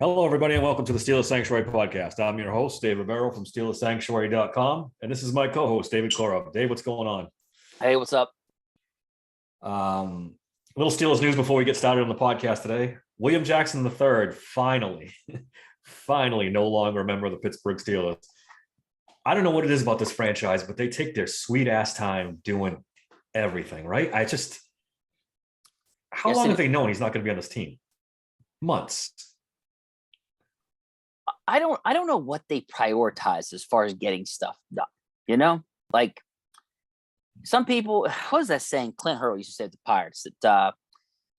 Hello, everybody, and welcome to the Steelers Sanctuary podcast. I'm your host, Dave Rivero from SteelersSanctuary.com, and this is my co-host, David Korup. Dave, what's going on? Hey, what's up? Little Steelers news before we get started on the podcast today. William Jackson III finally no longer a member of the Pittsburgh Steelers. I don't know what it is about this franchise, but they take their sweet ass time doing everything, right? How long have they known he's not going to be on this team? Months. I don't know what they prioritize as far as getting stuff done. You know, like some people, what was that saying? Clint Hurl used to say at the Pirates that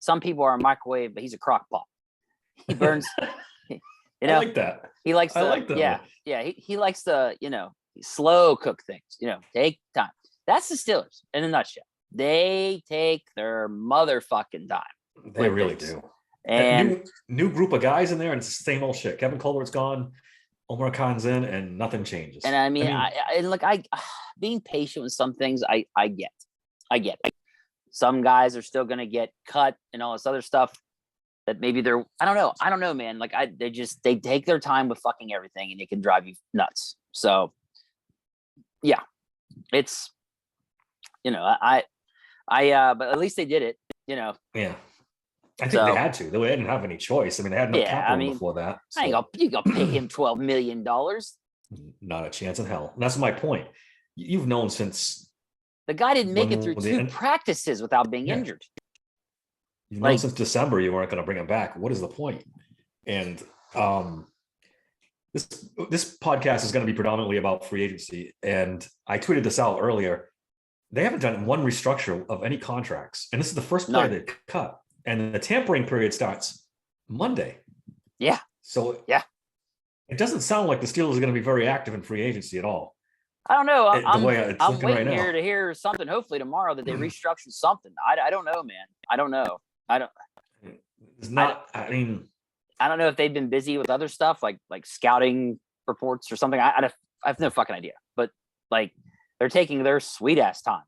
some people are a microwave, but he's a crock pot. He burns. You know, I like that. He likes. I like that. Yeah. He likes to, slow cook things. Take time. That's the Steelers in a nutshell. They take their motherfucking time. They really do. And new group of guys in there, and it's the same old shit. Kevin Colbert's gone, Omar Khan's in, and nothing changes. And I being patient with some things, I get. Some guys are still gonna get cut and all this other stuff that maybe they're I don't know, man. Like they take their time with fucking everything, and it can drive you nuts. So yeah, it's but at least they did it. Yeah. I think they had to. They didn't have any choice. I mean, they had no capital before that. So. You got to pay him $12 million. Not a chance in hell. And that's my point. You've known since the guy didn't make it through two practices without being injured. You've known since December you weren't going to bring him back. What is the point? And this podcast is going to be predominantly about free agency. And I tweeted this out earlier. They haven't done one restructure of any contracts, and this is the first player they cut. And the tampering period starts Monday. Yeah. So it doesn't sound like the Steelers are going to be very active in free agency at all. I don't know. I'm waiting here to hear something. Hopefully tomorrow that they restructure something. I don't know, man. I don't know. It's not. I don't know if they've been busy with other stuff like scouting reports or something. I have no fucking idea. But they're taking their sweet ass time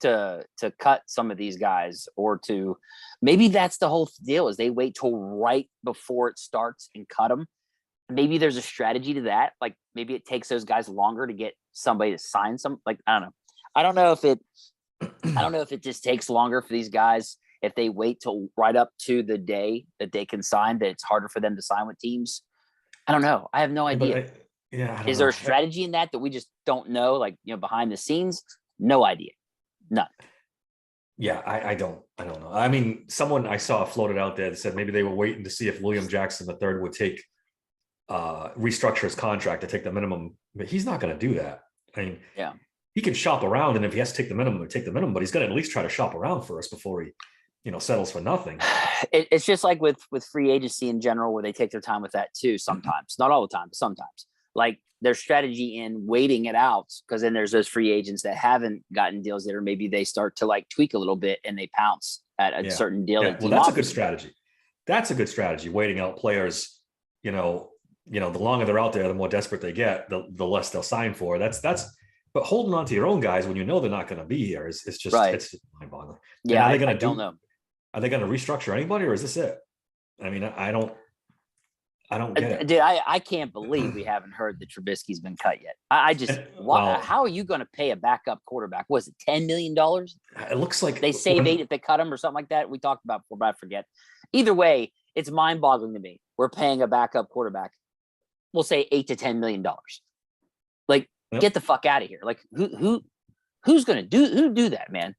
to cut some of these guys, or to maybe that's the whole deal is they wait till right before it starts and cut them. Maybe there's a strategy to that. Like maybe it takes those guys longer to get somebody to sign some, I don't know. I don't know if it just takes longer for these guys. If they wait till right up to the day that they can sign, that it's harder for them to sign with teams. I don't know. I have no idea. Is there a strategy in that we just don't know? Behind the scenes, no idea. None. Yeah, I don't know. I mean, someone I saw floated out there that said maybe they were waiting to see if William Jackson III would restructure his contract to take the minimum, but he's not going to do that. I mean, he can shop around, and if he has to take the minimum, take the minimum, but he's going to at least try to shop around first before he, settles for nothing. It's just like with free agency in general, where they take their time with that too. Sometimes, not all the time, but sometimes. Like their strategy in waiting it out, because then there's those free agents that haven't gotten deals that, or maybe they start to tweak a little bit and they pounce at a certain deal. Yeah. Well, that's a good strategy. That's a good strategy. Waiting out players, the longer they're out there, the more desperate they get, the less they'll sign for. That's. But holding on to your own guys when you know they're not going to be here is just it's just mind-boggling. Yeah, are they I don't know. Are they going to restructure anybody, or is this it? I mean, I don't get it. Dude, I can't believe we haven't heard that Trubisky's been cut yet. How are you going to pay a backup quarterback? Was it $10 million? It looks like they save 8 if they cut him or something like that. We talked about before, but I forget. Either way, it's mind-boggling to me. We're paying a backup quarterback, we'll say $8 to $10 million. Get the fuck out of here. Who's going to do that, man?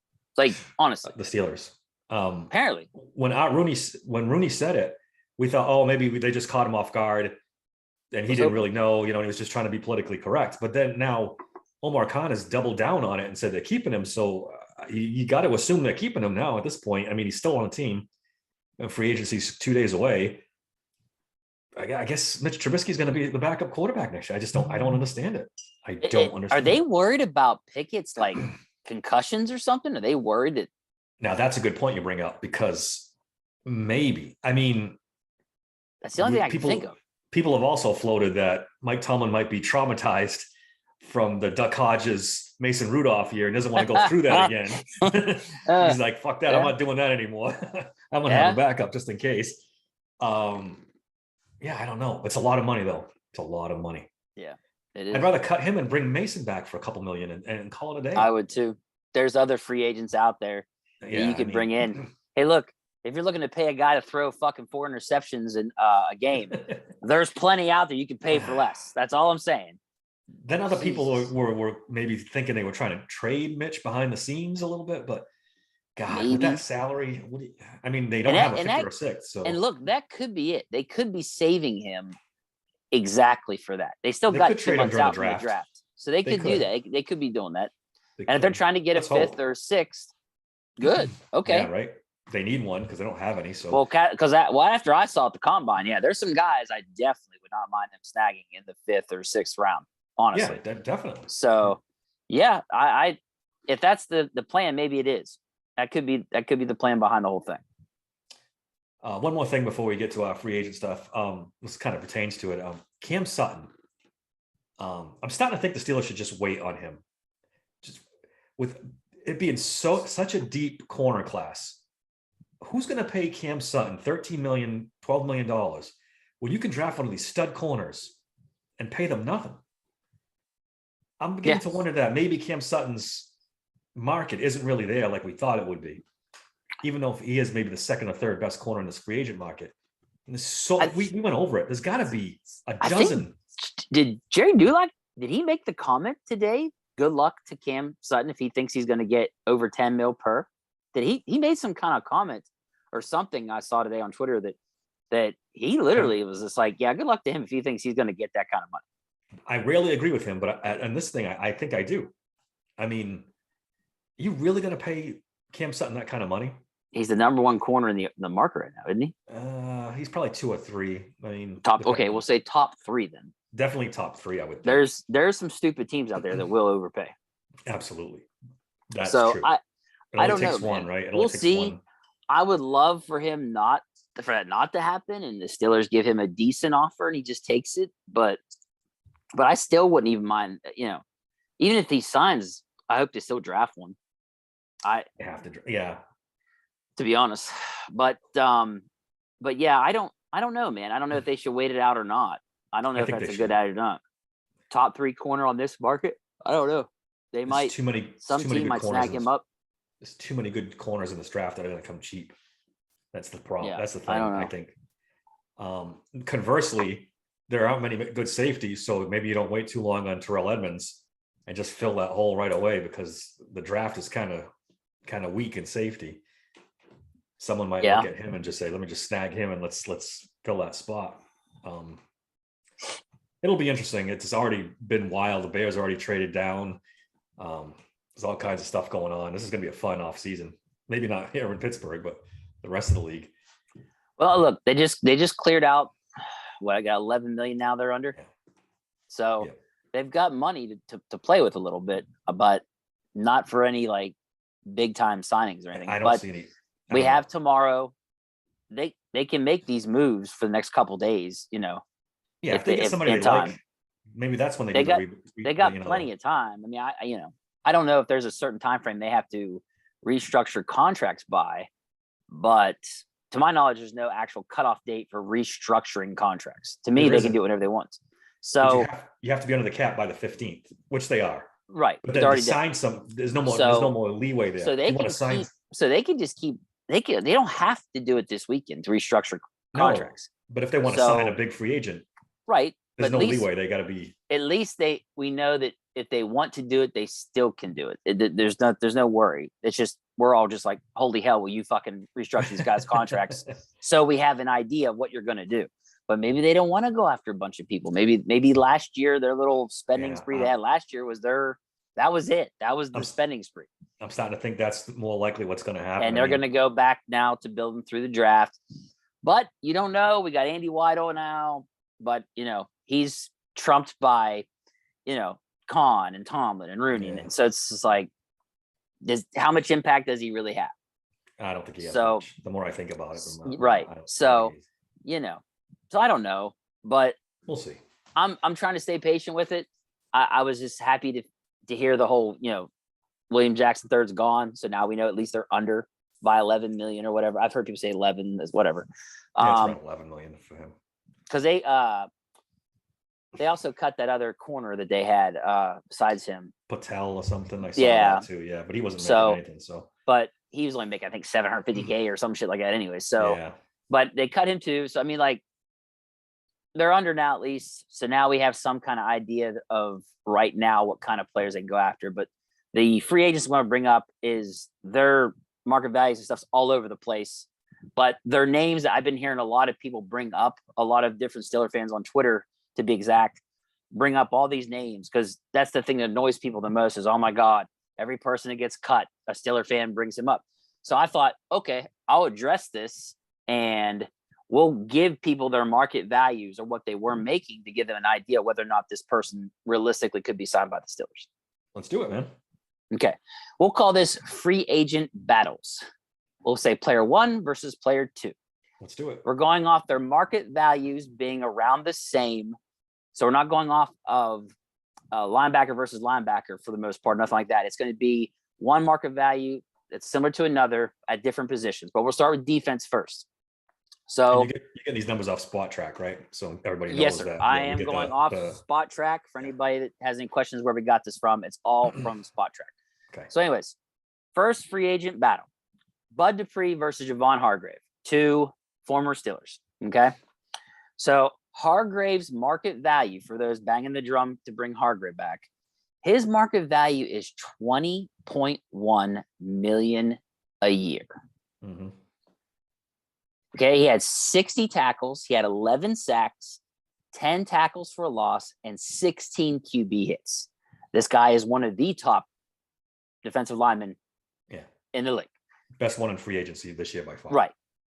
Honestly, the Steelers. Apparently, when Rooney said it, we thought, oh, maybe they just caught him off guard, and he didn't really know, he was just trying to be politically correct. But then now Omar Khan has doubled down on it and said they're keeping him. So you got to assume they're keeping him now at this point. I mean, he's still on the team. Free agency's 2 days away. I guess Mitch Trubisky is going to be the backup quarterback next year. I don't understand it. I don't understand. Are they worried about Pickett's concussions or something? Are they worried that? Now that's a good point you bring up, because maybe, I mean, that's the only thing I can think of. People have also floated that Mike Tomlin might be traumatized from the Duck Hodges, Mason Rudolph year and doesn't want to go through that again. He's like, fuck that. I'm not doing that anymore. I'm going to have a backup just in case. Yeah, I don't know. It's a lot of money though. It's a lot of money. It I'd is. rather cut him and bring Mason back for a couple million and call it a I day. would too. There's other free agents out there that Yeah, you I could bring in. mean, Hey, look, if you're looking to pay a guy to throw fucking 4 interceptions in a game, there's plenty out there you can pay for less. That's all I'm saying. then other people Jesus. were maybe thinking they were trying to trade Mitch behind the scenes a little bit, but God, with that Maybe. salary, I mean, they don't And have a and fifth or a sixth, so and look, that could be it. They could be saving him exactly for that. They still they got could 2 trade him months during the out from the draft. draft. So they They could do could. that. They could be doing that. They And if they're could. trying to get a Let's 5th hope. or 6th, good. Okay. Yeah, right. They need one because they don't have any. So Well, because after I saw at the combine, yeah, there's some guys I definitely would not mind them snagging in the 5th or 6th round, honestly. yeah, definitely. So, yeah, I if that's the plan, maybe it is. That could be the plan behind the whole thing. One more thing before we get to our free agent stuff. This kind of pertains to it. Cam Sutton. I'm starting to think the Steelers should just wait on him. Just with it being such a deep corner class. Who's going to pay Cam Sutton $13 million, $12 million when you can draft one of these stud corners and pay them nothing? I'm beginning to wonder that maybe Cam Sutton's market isn't really there like we thought it would be, even though he is maybe the second or third best corner in this free agent market. And we went over it. There's got to be a dozen. Did Jerry Dulac, did he make the comment today? Good luck to Cam Sutton if he thinks he's going to get over 10 mil per. Did he made some kind of comment or something I saw today on Twitter that he literally was just like, yeah, good luck to him if he thinks he's going to get that kind of money. I rarely agree with him, but on this thing, I think I do. I mean, you really going to pay Cam Sutton that kind of money? He's the number 1 corner in the market right now, isn't he? He's probably 2 or 3. I mean, top. Okay, we'll say top 3 then. Definitely top 3. I would think. There's some stupid teams out there that will overpay. Absolutely, that's so true. I don't know, one, man. right? It we'll only takes see. One. I would love for that not to happen, and the Steelers give him a decent offer and he just takes it. But I still wouldn't even mind. Even if he signs, I hope to still draft one. I have to, yeah. To be honest, but yeah, I don't know, man. I don't know if they should wait it out or not. I don't know if that's a good idea or not. Top 3 corner on this market. I don't know. They might. Some team might snag him up. There's too many good corners in this draft that are going to come cheap. That's the problem. Yeah, that's the thing. I think. Conversely, there aren't many good safeties, so maybe you don't wait too long on Terrell Edmonds and just fill that hole right away because the draft is kind of weak in safety. Someone might look at him and just say, "Let me just snag him and let's fill that spot." It'll be interesting. It's already been wild. The Bears already traded down. There's all kinds of stuff going on. This is going to be a fun off season. Maybe not here in Pittsburgh, but the rest of the league. Well, look, they just cleared out. I got 11 million now. They're under, so they've got money to play with a little bit, but not for any like big time signings or anything. I don't see any. We have tomorrow. They can make these moves for the next couple days. Yeah, if they get somebody they like, maybe that's when they got plenty of time. I mean, I don't know if there's a certain time frame they have to restructure contracts by, but to my knowledge, there's no actual cutoff date for restructuring contracts. To me, they can do whatever they want. So you have to be under the cap by the 15th, which they are. Right. But then to sign some, there's no more leeway there. So they can just keep. They don't have to do it this weekend to restructure contracts. But if they want to sign a big free agent, right? There's no leeway. They got to be. At least we know that if they want to do it, they still can do it. There's no worry. It's just we're all just like, holy hell, will you fucking restructure these guys' contracts? So we have an idea of what you're going to do. But maybe they don't want to go after a bunch of people. Maybe last year their little spending spree they had last year was that was it. That was the spending spree. I'm starting to think that's more likely what's going to happen. And they're going to go back now to building through the draft. But you don't know. We got Andy Weidel now, but he's trumped by, Khan and Tomlin and Rooney. And so it's just like, how much impact does he really have? I don't think he has much. The more I think about it. Right. So I don't know, but we'll see. I'm trying to stay patient with it. I was just happy to hear the whole, William Jackson III's gone. So now we know at least they're under by 11 million or whatever. I've heard people say 11 is whatever. Yeah, it's around 11 million for him. because they also cut that other corner that they had besides him. Patel or something. I saw Yeah. that too. Yeah, but he wasn't So- making anything. So But he was only making, I think, 750K or some shit like that anyway. So, yeah, but they cut him too. So I mean, like, they're under now at least. So now we have some kind of idea of right now what kind of players they can go after. But the free agents I want to bring up is their market values and stuff's all over the place. But their names that I've been hearing a lot of people bring up, a lot of different Steeler fans on Twitter, to be exact, bring up all these names because that's the thing that annoys people the most is, oh my God, every person that gets cut, a Steeler fan brings him up. So I thought, okay, I'll address this and we'll give people their market values or what they were making to give them an idea whether or not this person realistically could be signed by the Steelers. let's do it, man. Okay. We'll call this free agent battles. We'll say player 1 versus player 2. Let's do it. We're going off their market values being around the same. So we're not going off of linebacker versus linebacker for the most part, nothing like that. It's going to be one market value that's similar to another at different positions. But we'll start with defense first. So And you get these numbers off Spot Track, right? So everybody knows yes, sir. that. I Yeah, we am get going the- off the- Spot Track. For anybody that has any questions where we got this from, it's all from Spot Track. Okay. So anyways, first free agent battle. Bud Dupree versus Javon Hargrave, 2 former Steelers. Okay. So Hargrave's market value, for those banging the drum to bring Hargrave back, his market value is $20.1 million a year. Mhm. Okay. He had 60 tackles. He had 11 sacks, 10 tackles for a loss, and 16 QB hits. This guy is one of the top defensive linemen Yeah. in the league. Best one in free agency this year by far. Right.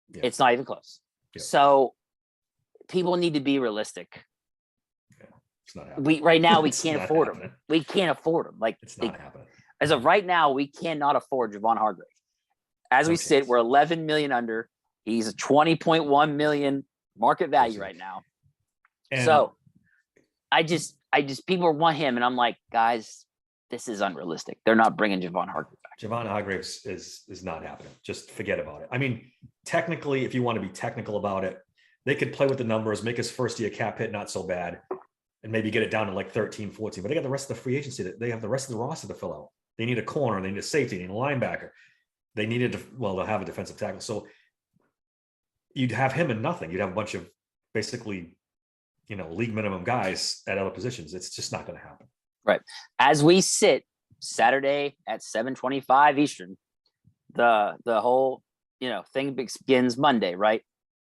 Yeah. It's not even close. Yeah. So people need to be realistic. It's not happening. We right now we It's can't not afford him. happening. We can't afford him. Like It's not happening. as of right now, we cannot afford Javon Hargrave. As we No sit, chance. we're 11 million under. He's a 20.1 million market value Listen. right now. And So I just people want him, and I'm like, guys, this is unrealistic. They're not bringing Javon Hargrave back. Javon Hargraves is not happening. Just forget about it. I mean, technically, if you want to be technical about it, they could play with the numbers, make his first year cap hit not so bad, and maybe get it down to like 13, 14. But they got the rest of the free agency that they have the rest of the roster to fill out. They need a corner, they need a safety, they need a linebacker. They needed to, well, they'll have a defensive tackle. So you'd have him and nothing. You'd have a bunch of basically, league minimum guys at other positions. It's just not going to happen. As we sit Saturday at 7:25 Eastern, the whole thing begins Monday, right?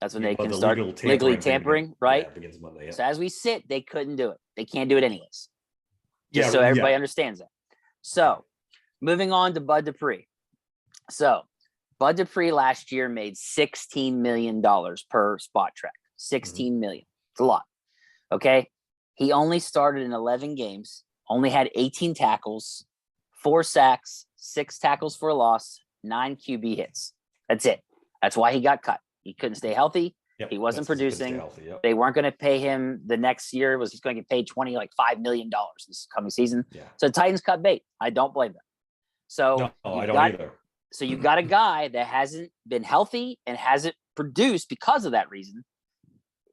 That's when they Well, can the start legally thing tampering, begins- right? Yeah, it begins Monday. Yeah. So as we sit, they couldn't do it. They can't do it anyways. Just Yeah, so everybody yeah. understands that. So moving on to Bud Dupree. So Bud Dupree last year made $16 million per Spot Track. 16 million. It's a lot. Okay. He only started in 11 games, only had 18 tackles, 4 sacks, 6 tackles for a loss, 9 QB hits. That's it. That's why he got cut. He couldn't stay healthy. Yep, He wasn't that's- that's producing. healthy, yep. They weren't going to pay him the next year. He's going to get paid $5 million this coming season. Yeah. So Titans cut bait. I don't blame them. So No, I you've don't got, either. so you've got a guy that hasn't been healthy and hasn't produced because of that reason.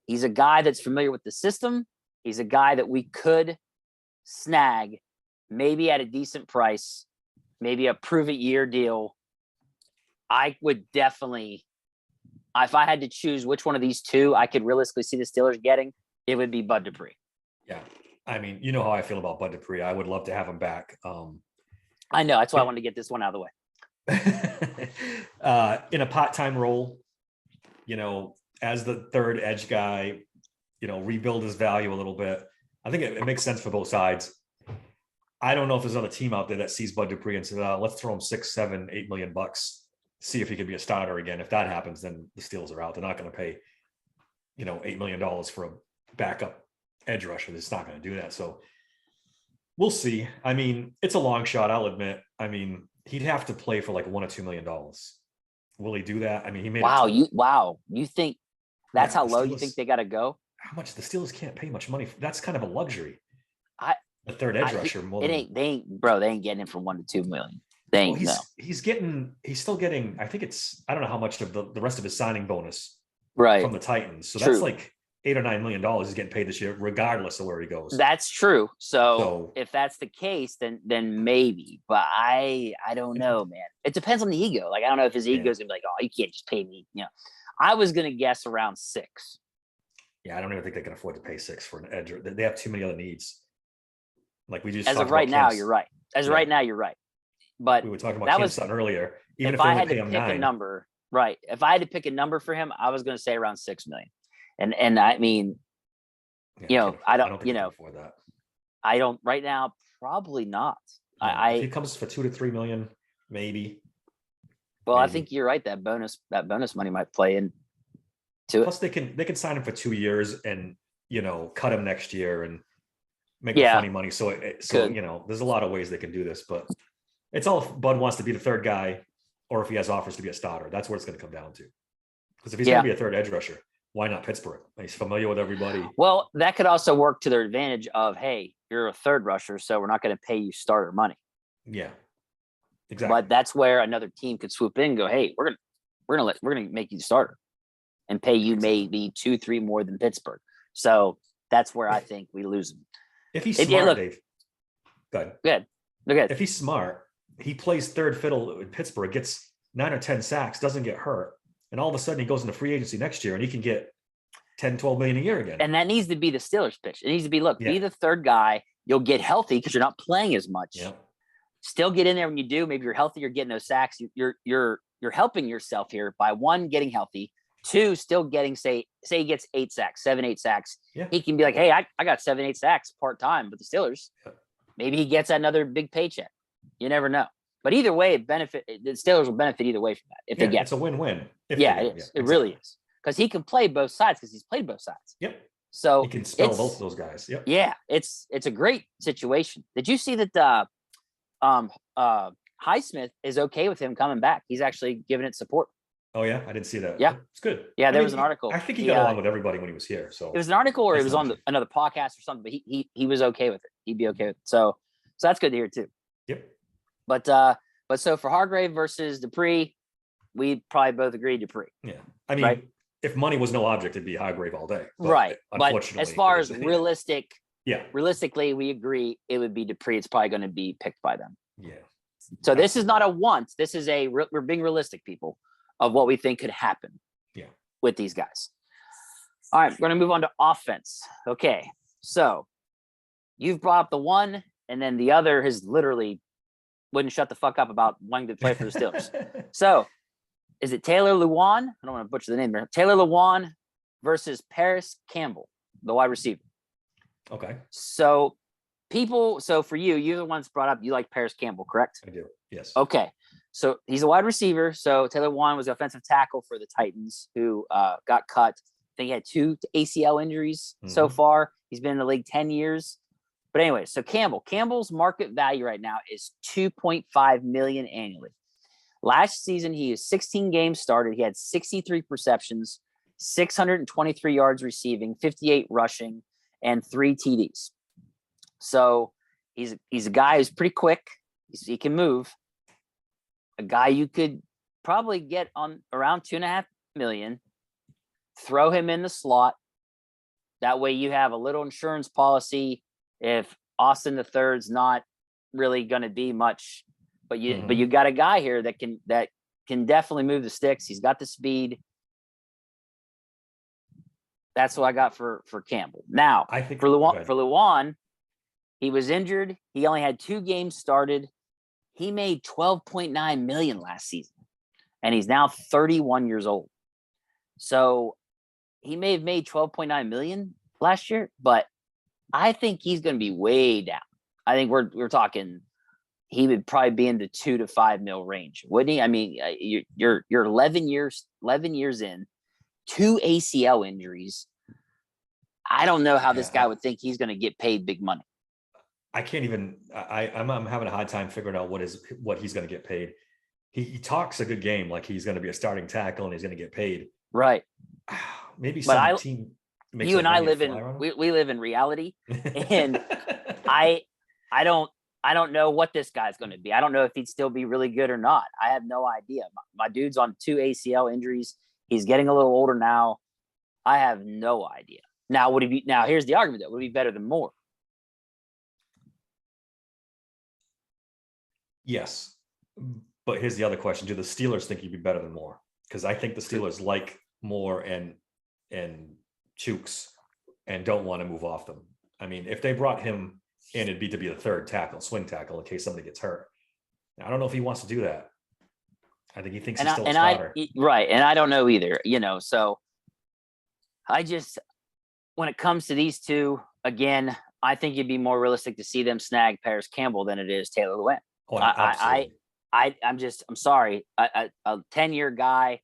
He's a guy that's familiar with the system. He's a guy that we could snag maybe at a decent price, maybe a prove it year deal. I would definitely, if I had to choose which one of these two I could realistically see the Steelers getting, it would be Bud Dupree. Yeah. I mean, you know how I feel about Bud Dupree. I would love to have him back. I know. That's why I wanted to get this one out of the way. In a part-time role, as the third edge guy, rebuild his value a little bit. I think it makes sense for both sides. I don't know if there's another team out there that sees Bud Dupree and says, let's throw him $6, $7, $8 million, see if he could be a starter again. If that happens, then the Steelers are out. They're not going to pay, $8 million for a backup edge rusher. It's not going to do that. So we'll see. I mean, it's a long shot, I'll admit. I mean, he'd have to play for like $1 or $2 million. Will he do that? I mean, he made You think that's Yeah, how the low you Steelers- think they got to go? how much the Steelers can't pay much money. That's kind of a luxury. I- the third edge rusher more It than ain't. They ain't, bro. They ain't getting it from 1 to 2 million. They well, ain't. No. he's still getting, I think it's, I don't know how much of the rest of his signing bonus Right. from the Titans. So True. that's like $8 or $9 million he's getting paid this year, regardless of where he goes. That's true. So So- if that's the case, then maybe. But I don't know, man. It depends on the ego. Like I don't know if his Yeah. ego's gonna be like, oh, you can't just pay me. You know, I was gonna guess around 6. Yeah, I don't even think they can afford to pay 6 for an edge. They have too many other needs. Like we just As talked of about right now, Cam's- you're right. As of Yeah. right now, you're right. But We were talking about that Cam was- Sutton earlier. Even if if they I only had pay to him pick a 9, number, right? If I had to pick a number for him, I was gonna say around 6 million. And I mean, yeah, you know, can't- I don't- think you they can know, afford that. I don't right now. Probably not. Yeah, if he I comes for 2 to 3 million, maybe. well, I maybe. think you're right. That bonus money might play in to it. Plus, they can sign him for 2 years and cut him next year and make Yeah. the funny money. So Could. there's a lot of ways they can do this, but it's all if Bud wants to be the third guy, or if he has offers to be a starter. That's where it's going to come down to. Because if he's Yeah. going to be a third edge rusher, why not Pittsburgh? He's familiar with everybody. Well, that could also work to their advantage of, hey, you're a third rusher, so we're not going to pay you starter money. Yeah, exactly. But that's where another team could swoop in and go, hey, we're gonna make you the starter and pay you Exactly. maybe 2-3 more than Pittsburgh. So that's where I think we lose him. If he's Yeah, smart, look- Dave. Go ahead. Good. Look at If he's smart, he plays third fiddle in Pittsburgh, gets 9 or 10 sacks, doesn't get hurt, and all of a sudden he goes into free agency next year and he can get 10, 12 million a year again. and that needs to be the Steelers pitch. It needs to be, look, be Yeah. the third guy. You'll get healthy because you're not playing as much. Yeah. Still get in there when you do. Maybe you're healthy. You're getting those sacks. You're helping yourself here by 1, getting healthy. 2, still getting say he gets 8 sacks, 7, 8 sacks. Yeah. He can be like, hey, I got 7, 8 sacks part time with the Steelers. Yeah. Maybe he gets another big paycheck. You never know. But either way, the Steelers will benefit either way from that if they Yeah, get it's a win-win. if Yeah, they it get is. It really is. Because he can play both sides because he's played both sides. Yep. So He can spell it's- both of those guys. Yep. yeah, it's a great situation. Did you see that Highsmith is okay with him coming back? He's actually giving it support. Oh yeah, I didn't see that. Yeah. It's good. Yeah, I there mean, was an article. I think he He, got along with everybody when he was here. So It was an article or it That's was not on true. another podcast or something, but he was okay with it. He'd be okay with it. So that's good to hear too. yep. But so for Hargrave versus Dupree, we probably both agree Dupree. Yeah. I mean, Right. if money was no object, it'd be Hargrave all day. But Right. But Unfortunately, as far as it was- realistically, we agree it would be Dupree. It's probably going to be picked by them. yeah. So this is not a want. This is we're being realistic, people, of what we think could happen. Yeah. With these guys. All right, we're going to move on to offense. Okay, so you've brought up the one, and then the other has literally wouldn't shut the fuck up about wanting to play for the Steelers. So, is it Taylor Lewan? I don't want to butcher the name there. Taylor Lewan versus Paris Campbell, the wide receiver. Okay, So for you're the ones brought up, you like Paris Campbell, correct? I do. Yes. Okay. So he's a wide receiver. So Taylor Lewan was the offensive tackle for the Titans who got cut. I think he had 2 ACL injuries so Mhm. far. He's been in the league 10 years. But anyway, so Campbell's market value right now is $2.5 million annually. Last season, he is 16 games started. He had 63 receptions, 623 yards receiving, 58 rushing, and 3 TDs. So he's a guy who's pretty quick. He can move. A guy you could probably get on around 2.5 million. Throw him in the slot. That way you have a little insurance policy if Austin the third's not really going to be much, but you got a guy here that can definitely move the sticks. He's got the speed. That's what I got for Campbell. Now, I think for go Lewan, ahead. he was injured. He only had 2 games started. He made 12.9 million last season, and he's now 31 years old. So he may have made 12.9 million last year, but I think he's going to be way down. I think we're talking he would probably be in the 2 to 5 mil range, wouldn't he? I mean, you're 11 years in, 2 ACL injuries. I don't know how this Yeah. guy would think he's going to get paid big money. I can't even. I'm having a hard time figuring out what he's going to get paid. He talks a good game, like he's going to be a starting tackle and he's going to get paid. Right. Maybe But some team. Makes You a and I ring live fly in around we live in reality. him. and I don't know what this guy's going to be. I don't know if he'd still be really good or not. I have no idea. My dude's on 2 ACL injuries. He's getting a little older now. I have no idea. Now, would he be? Now, here's the argument though: would he be better than Moore? Yes. But here's the other question. Do the Steelers think he'd be better than Moore? Because I think the Steelers like Moore and Chooks and don't want to move off them. I mean, if they brought him in, it'd be to be the third tackle, swing tackle, in case somebody gets hurt. I don't know if he wants to do that. I think he thinks he's still a starter. Right. And I don't know either, so I just, when it comes to these two, again, I think it'd be more realistic to see them snag Paris Campbell than it is Taylor Lewan. Oh, absolutely. I'm sorry. A 10-year guy,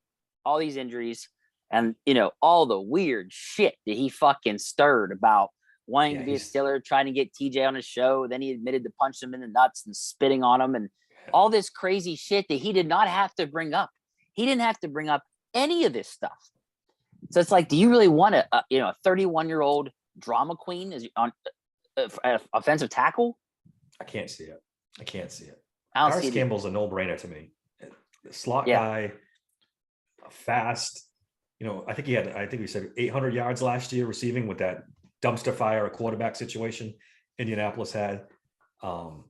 all these injuries, and all the weird shit that he fucking stirred about wanting to be a Steeler, trying to get TJ on his show. Then he admitted to punch him in the nuts and spitting on him and all this crazy shit that he did not have to bring up. He didn't have to bring up any of this stuff. So it's like, do you really want a 31-year-old drama queen as on offensive tackle? I can't see it. I don't Paris see it. Campbell's a no-brainer to me. Slot guy, fast. I think we said 800 yards last year receiving with that dumpster fire, a quarterback situation Indianapolis had. And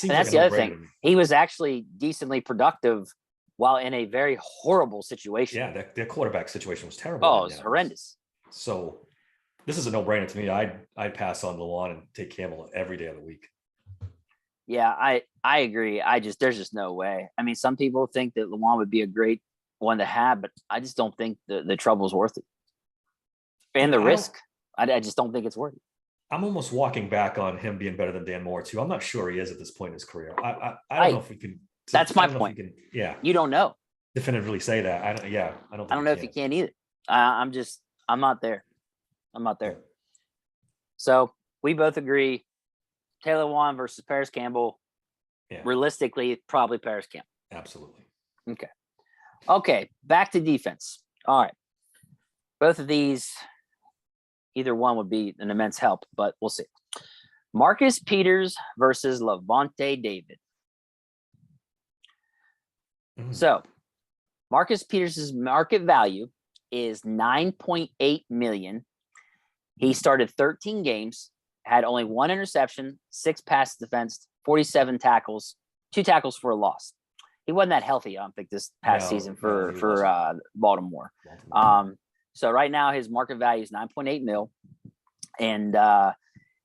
that's the other thing. He was actually decently productive while in a very horrible situation. Yeah, their quarterback situation was terrible. Oh, it's horrendous. So this is a no-brainer to me. I'd pass on Lewan and take Campbell every day of the week. Yeah, I agree. There's just no way. I mean, some people think that Lewan would be a great one to have, but I just don't think the trouble's worth it. And the risk, I just don't think it's worth it. I'm almost walking back on him being better than Dan Moore too. I'm not sure he is at this point in his career. I don't know if we can. That's my point. You don't know. Definitively say that. I don't know if you can either. I'm not there. So we both agree. Taylor Lewan versus Paris Campbell. Yeah. Realistically, probably Paris Campbell. Absolutely. Okay. Back to defense. All right. Both of these, either one would be an immense help, but we'll see. Marcus Peters versus Lavonte David. So Marcus Peters' market value is $9.8 million. He started 13 games, had only 1 interception, 6 pass defense, 47 tackles, 2 tackles for a loss. He wasn't that healthy, I don't think, this past season for Baltimore. So right now his market value is 9.8 mil. And like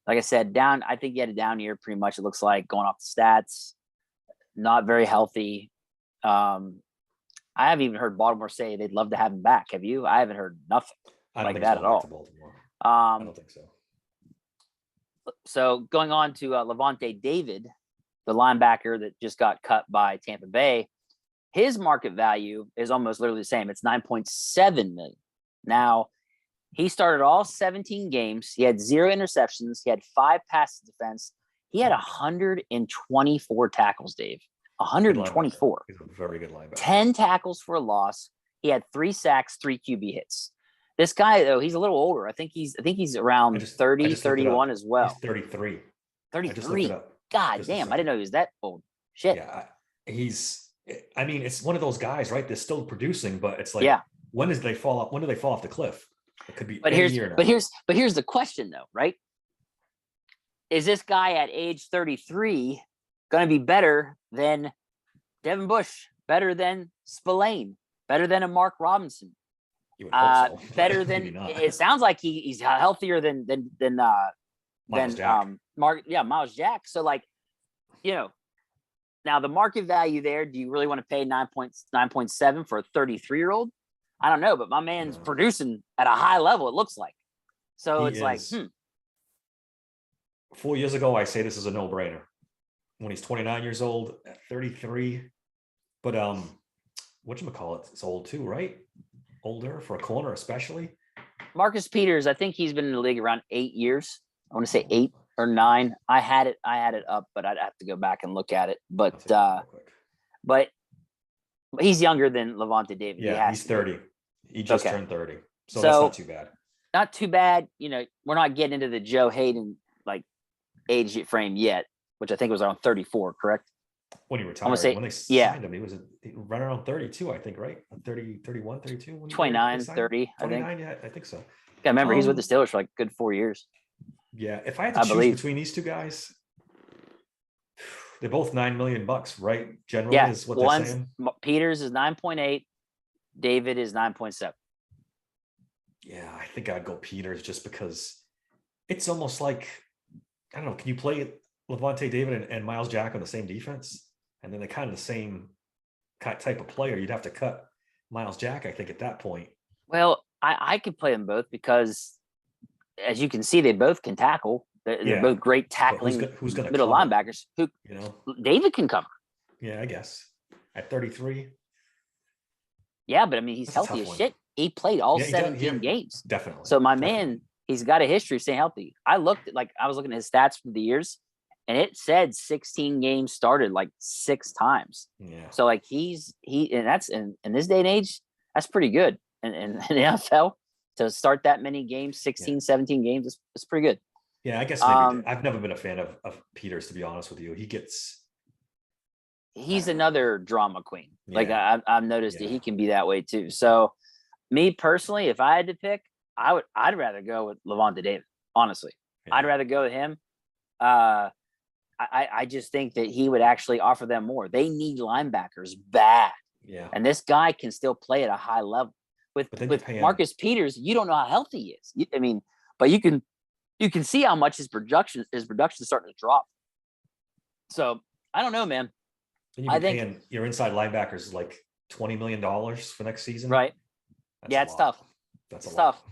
I said, I think he had a down year pretty much, it looks like, going off the stats. Not very healthy. I haven't even heard Baltimore say they'd love to have him back. Have you? I haven't heard nothing like that at all. I don't think so. So going on to Lavonte David, the linebacker that just got cut by Tampa Bay, his market value is almost literally the same. It's 9.7 million. Now, he started all 17 games. He had 0 interceptions. He had 5 pass defense. He had 124 tackles, Dave. 124. He's a very good linebacker. 10 tackles for a loss. He had 3 sacks, 3 QB hits. This guy, though, he's a little older. I think he's around 30, 31 as well. He's 33. 33. God damn, I didn't know he was that old. Shit. Yeah, it's one of those guys, right? They're still producing, but it's like, when do they fall off the cliff? It could be any year now. But here's the question, though, right? Is this guy at age 33 going to be better than Devin Bush, better than Spillane, better than a Mark Robinson? You would hope so. Better than it sounds like he's healthier than Miles Jack. Miles Jack. So now the market value there, do you really want to pay 9.7 for a 33-year-old? I don't know, but my man's producing at a high level, it looks like. So it's like 4 years ago, I say this is a no-brainer. When he's 29 years old, at 33. But whatchamacallit, it's old too, right? Older for a corner, especially. Marcus Peters, I think he's been in the league around 8 years. I want to say 8 or 9. I had it up, but I'd have to go back and look at it. But he's younger than Lavonte David. Yeah, he's 30. He just turned 30. So that's not too bad. Not too bad. We're not getting into the Joe Hayden age frame yet, which I think was around 34, correct? when he I'm retired. gonna say, When they yeah, signed him, he was right around 32, I think, right? 30, 31, 32. When they 29, signed him? 30, I think. 29, yeah, I think so. Yeah, remember he's with the Um, Steelers for like good 4 years, yeah, if I had to I choose believe. between these two guys, they're both $9 million, right? Generally, Yeah, is what they're one's saying. Peters is 9.8, David is 9.7. Yeah, I think I'd go Peters just because it's almost like, I don't know, can you play Levante David and Miles Jack on the same defense? And then they're kind of the same type of player. You'd have to cut Miles Jack, I think, at that point. Well, I could play them both because, as you can see, they both can tackle. They're Yeah. both great But tackling who's gonna middle cover? linebackers. Who You know? David can cover. Yeah, I guess. At 33. Yeah, but I mean, he's That's a healthy tough as one. shit. He played all Yeah, he does. 17 Yeah, games. definitely. So my Definitely. man, he's got a history of staying healthy. I was looking at his stats for the years, and it said 16 games started like 6 times. Yeah. So like and that's in this day and age, that's pretty good. In the NFL to start that many games, 16, 17 games, it's pretty good. Yeah, I guess maybe I've never been a fan of Peters, to be honest with you. He's another drama queen. Yeah. Like I've noticed that he can be that way too. So me personally, if I had to pick, I'd rather go with Levante David. Honestly, Yeah. I'd rather go with him. I just think that he would actually offer them more. They need linebackers bad. Yeah. And this guy can still play at a high level. With Marcus Peters, you don't know how healthy he is. I mean, but you can see how much his production is starting to drop. So I don't know, man. And you'd be paying your inside linebackers like $20 million for next season. Right. Yeah, it's tough. That's tough.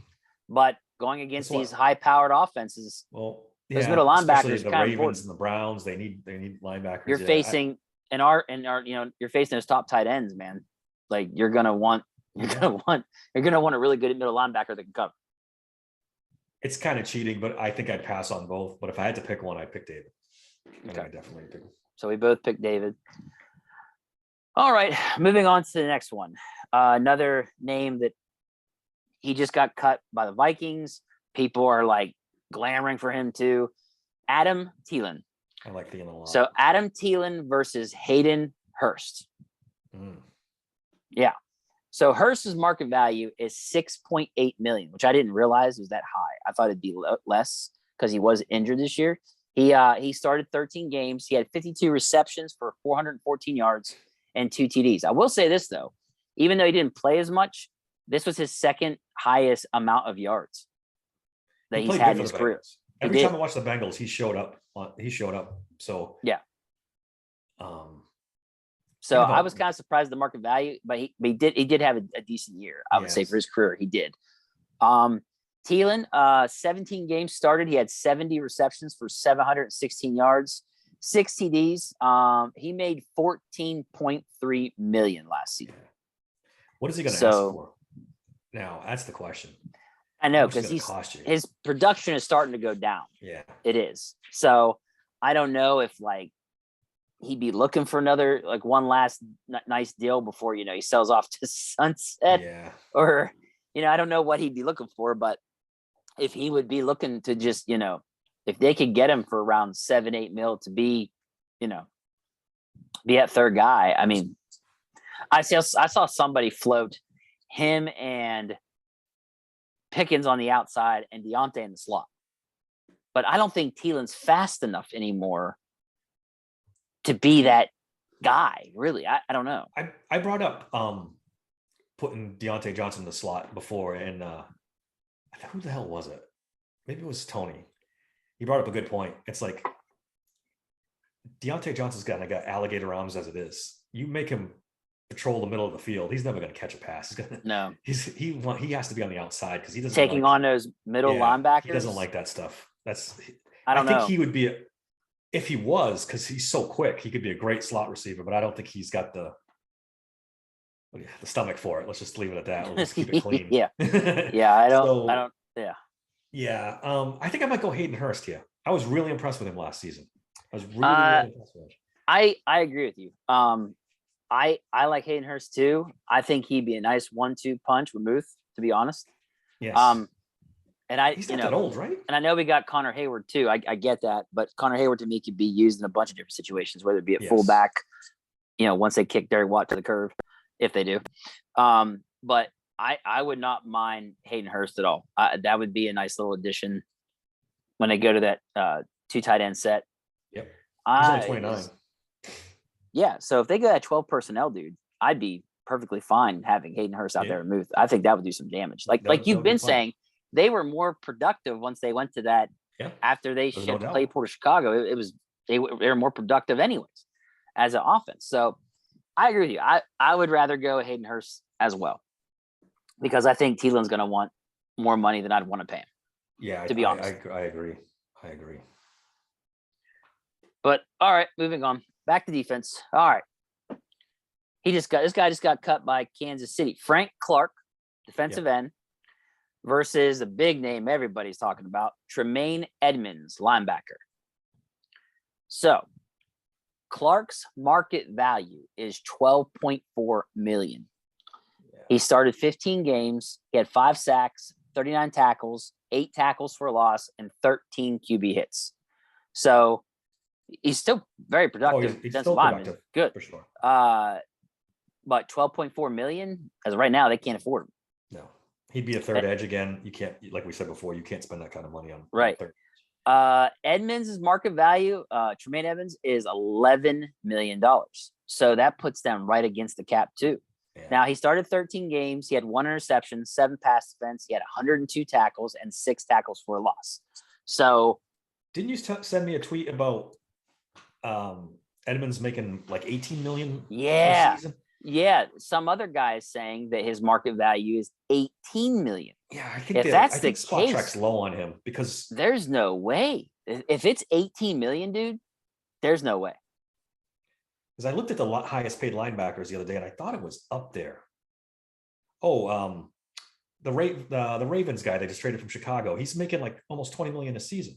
But going against these high-powered offenses, well, those middle linebackers, the Ravens and the Browns, they need linebackers. You're facing you're facing those top tight ends, man. Like you're gonna want a really good middle linebacker that can cover. It's kind of cheating, but I think I'd pass on both. But if I had to pick one, I'd pick David. Okay. I definitely pick him. So we both picked David. All right, moving on to the next one. Another name that he just got cut by the Vikings. People are like glamoring for him too. Adam Thielen. I like Thielen a lot. So Adam Thielen versus Hayden Hurst. Yeah. So Hurst's market value is $6.8 million, which I didn't realize was that high. I thought it'd be less because he was injured this year. He started 13 games. He had 52 receptions for 414 yards and 2 TDs. I will say this though, even though he didn't play as much, this was his second highest amount of yards that he's had in his career. Every time I watched the Bengals, he showed up. So yeah. So I was kind of surprised the market value, but he did have a decent year. I would say for his career, he did. Thielen, 17 games started. He had 70 receptions for 716 yards, 6 TDs. He made $14.3 million last season. What is he going to ask for? Now that's the question. I know, because his production is starting to go down. Yeah, it is. So I don't know if like he'd be looking for another one last nice deal before he sells off to sunset. Yeah. Or I don't know what he'd be looking for, but if he would be looking to just if they could get him for around 7-8 mil to be that third guy. I mean, I saw somebody float him and Pickens on the outside and Deontay in the slot. But I don't think Thielen's fast enough anymore to be that guy, really. I don't know. I brought up putting Deontay Johnson in the slot before, and who the hell was it? Maybe it was Tony. He brought up a good point. It's like Deontay Johnson's got alligator arms as it is. You make him patrol the middle of the field, he's never going to catch a pass. He has to be on the outside because he doesn't taking on those middle linebackers. He doesn't like that stuff. I think he would be if he was, because he's so quick, he could be a great slot receiver, but I don't think he's got the stomach for it. Let's just leave it at that. Let's keep it clean. Yeah. I don't. Yeah. Yeah. I think I might go Hayden Hurst here. I was really impressed with him last season. I was really impressed with him. I agree with you. I like Hayden Hurst too. I think he'd be a nice 1-2 punch with Muth, to be honest. Yes. And I, He's you not that know, old, right? and I know we got Connor Hayward too. I get that, but Connor Hayward to me could be used in a bunch of different situations, whether it be at Yes. fullback, once they kick Derek Watt to the curve, if they do. But I would not mind Hayden Hurst at all. That would be a nice little addition when they go to that 2 tight end set. Yep. He's only I- 29. Yeah. So if they go at 12 personnel, dude, I'd be perfectly fine having Hayden Hurst out Yeah. there and move. I think that would do some damage. Like That you've would be been fun. saying, they were more productive once they went to that. Yeah. After they There's no shipped doubt. Claypool to Chicago, they were more productive anyways as an offense. So I agree with you. I would rather go Hayden Hurst as well because I think Thielen's going to want more money than I'd want to pay him. Yeah, to be honest. I agree. I agree. But all right, moving on. Back to defense. All right. This guy just got cut by Kansas City. Frank Clark, defensive end, versus a big name everybody's talking about, Tremaine Edmonds, linebacker. So Clark's market value is $12.4 million. Yeah. He started 15 games. He had 5 sacks, 39 tackles, 8 tackles for loss, and 13 QB hits. So he's still very productive. he's defensive still lineman. productive. Good. For sure. But 12.4 million, as of right now, they can't afford him. No, he'd be a third edge again. You can't, like we said before, you can't spend that kind of money on Right. third. Edmonds' market value, Tremaine Edmonds, is $11 million. So that puts them right against the cap too. Yeah. Now he started 13 games. He had 1 interception, 7 pass defense. He had 102 tackles and 6 tackles for a loss. So Didn't you send me a tweet about Edmonds making like 18 million? Yeah. Per season? Yeah, some other guy is saying that his market value is 18 million. Yeah, I think If that's I think the Spot case- Track's low on him because There's no way. If it's 18 million, dude, there's no way. I looked at the highest paid linebackers the other day and I thought it was up there. Oh, the Ravens guy they just traded from Chicago. He's making like almost 20 million a season.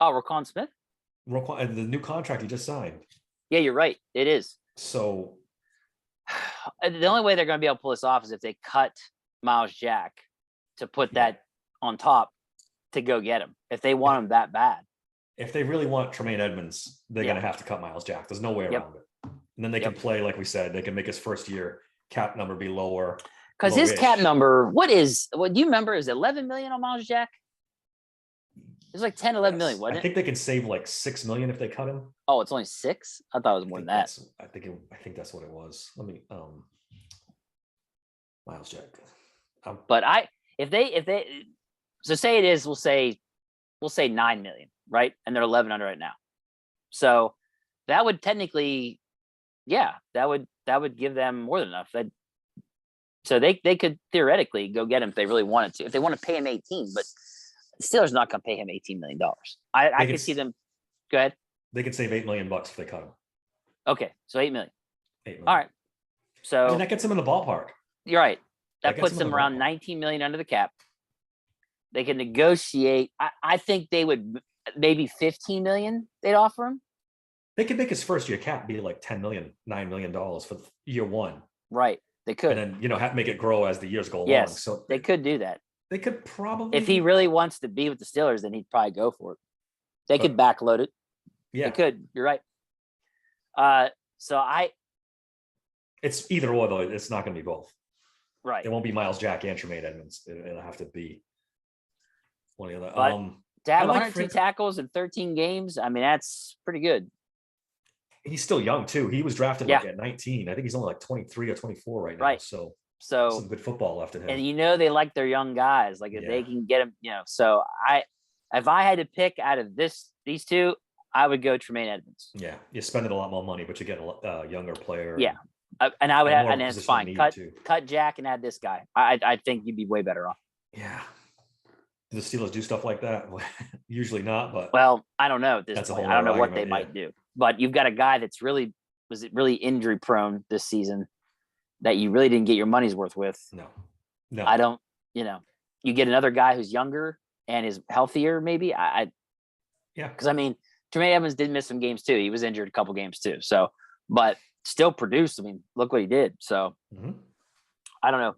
Oh, Raquan Smith? And the new contract he just signed. Yeah, you're right. It is. So The only way they're going to be able to pull this off is if they cut Miles Jack to put Yeah. that on top to go get him. If they want him that bad. if they really want Tremaine Edmonds, they're Yeah. going to have to cut Miles Jack. There's no way Yep. around it. And then they can Yep. play, like we said, they can make his first year cap number be lower. Because his cap Lowish. number, what do you remember? Is it 11 million on Miles Jack? It was like 10, 11 million, Yes. wasn't I it? think they can save like 6 million if they cut him. Oh, it's only 6? I thought it was more than that. I think that's what it was. Let me Miles Jack. But if they so say it is, we'll say 9 million, right? And they're 11 under right now. So that would technically, yeah, that would give them more than enough. So they could theoretically go get him if they really wanted to. If they want to pay him 18, but the Steelers are not going to pay him $18 million. I could see them. Go ahead. They could save $8 million if they cut him. Okay, so 8 million. 8 million. All right. So I mean, that gets him in the ballpark. you're right. That gets puts them in them the around ballpark. 19 million under the cap. They can negotiate. I think they would maybe 15 million they'd offer him. They could make his first year cap be like 10 million, $9 million for year one. Right. They could. And then, make it grow as the years go along. Yes, So they could do that. they could probably, If he really wants to be with the Steelers, then he'd probably go for it. They could backload it. yeah, They could. You're right. So it's either or though. It's not going to be both. right. It won't be Miles Jack and Tremaine Edmonds. It'll have to be one of the other. But- To have I like 102 Frank- tackles in 13 games, I mean, that's pretty good. He's still young too. He was drafted Yeah. like at 19. I think he's only like 23 or 24 right now. Right. So So some good football left in him. and they like their young guys. Like if they Yeah. can get them, so if I had to pick out of these two, I would go Tremaine Edmonds. Yeah, you're spending a lot more money, but you get a younger player. Yeah. And I would and have, more and it's position fine. need, Cut too. Jack and add this guy. I think you'd be way better off. Yeah. Do the Steelers do stuff like that? Usually not, but Well, I don't know at this That's a point. whole I don't know nother what they argument, might do. But you've got a guy that's really injury prone this season that you really didn't get your money's worth with. no. I don't, you get another guy who's younger and is healthier, maybe. Yeah. Because I mean, Tremaine Evans did miss some games too. He was injured a couple games too. So, but still produced. I mean, look what he did. So Mhm. I don't know.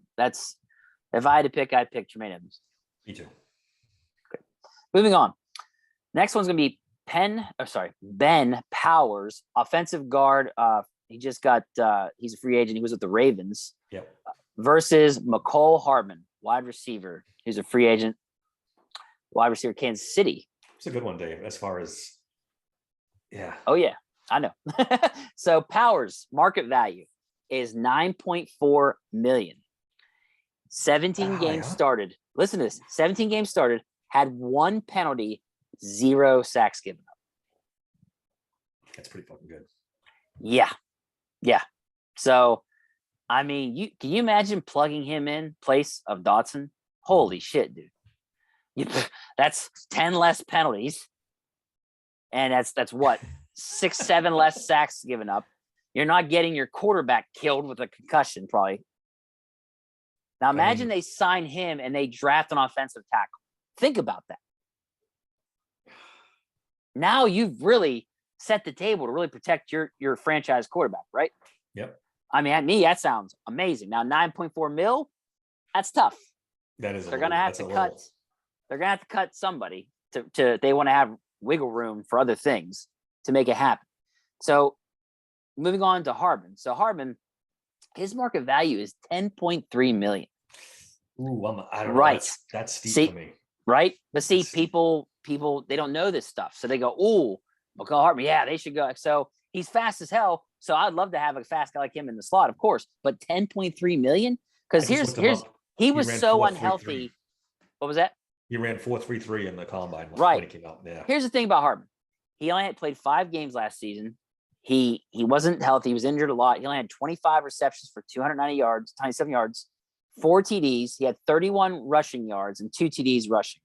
If I had to pick, I'd pick Tremaine Evans. Me too. Moving on. Next one's gonna be Ben Powers, offensive guard. He just got he's a free agent. He was with the Ravens. Yep. Versus McCole Hardman, wide receiver. He's a free agent, wide receiver, Kansas City. It's a good one, Dave. As far as, yeah. Oh yeah, I know. So Powers market value is 9.4 million. 17 games started. Listen to this. 17 games started, had 1 penalty, 0 sacks given up. That's pretty fucking good. Yeah. Yeah. So, I mean, can you imagine plugging him in place of Dotson? Holy shit, dude. That's 10 less penalties. And that's what? 6, 7 less sacks given up. You're not getting your quarterback killed with a concussion, probably. Now imagine they sign him and they draft an offensive tackle. Think about that. Now you've really set the table to really protect your franchise quarterback, right? Yep. I mean, at me, that sounds amazing. Now 9.4 mil, that's tough. That is. They're gonna have to cut. They're gonna have to cut somebody to they want to have wiggle room for other things to make it happen. So moving on to Hardman. So Hardman, his market value is 10.3 million. Ooh, I don't know. Right. That's steep for me. Right. But see, people, they don't know this stuff. So they go, ooh, McCall Hardman. Yeah, they should go. So he's fast as hell. So I'd love to have a fast guy like him in the slot, of course. But 10.3 million? Because he was so unhealthy. What was that? He ran 4.33 in the combine when he came out. Yeah. Here's the thing about Hardman. He only had played 5 games last season. He wasn't healthy. He was injured a lot. He only had 25 receptions for 290 yards, 27 yards, 4 TDs. He had 31 rushing yards and 2 TDs rushing.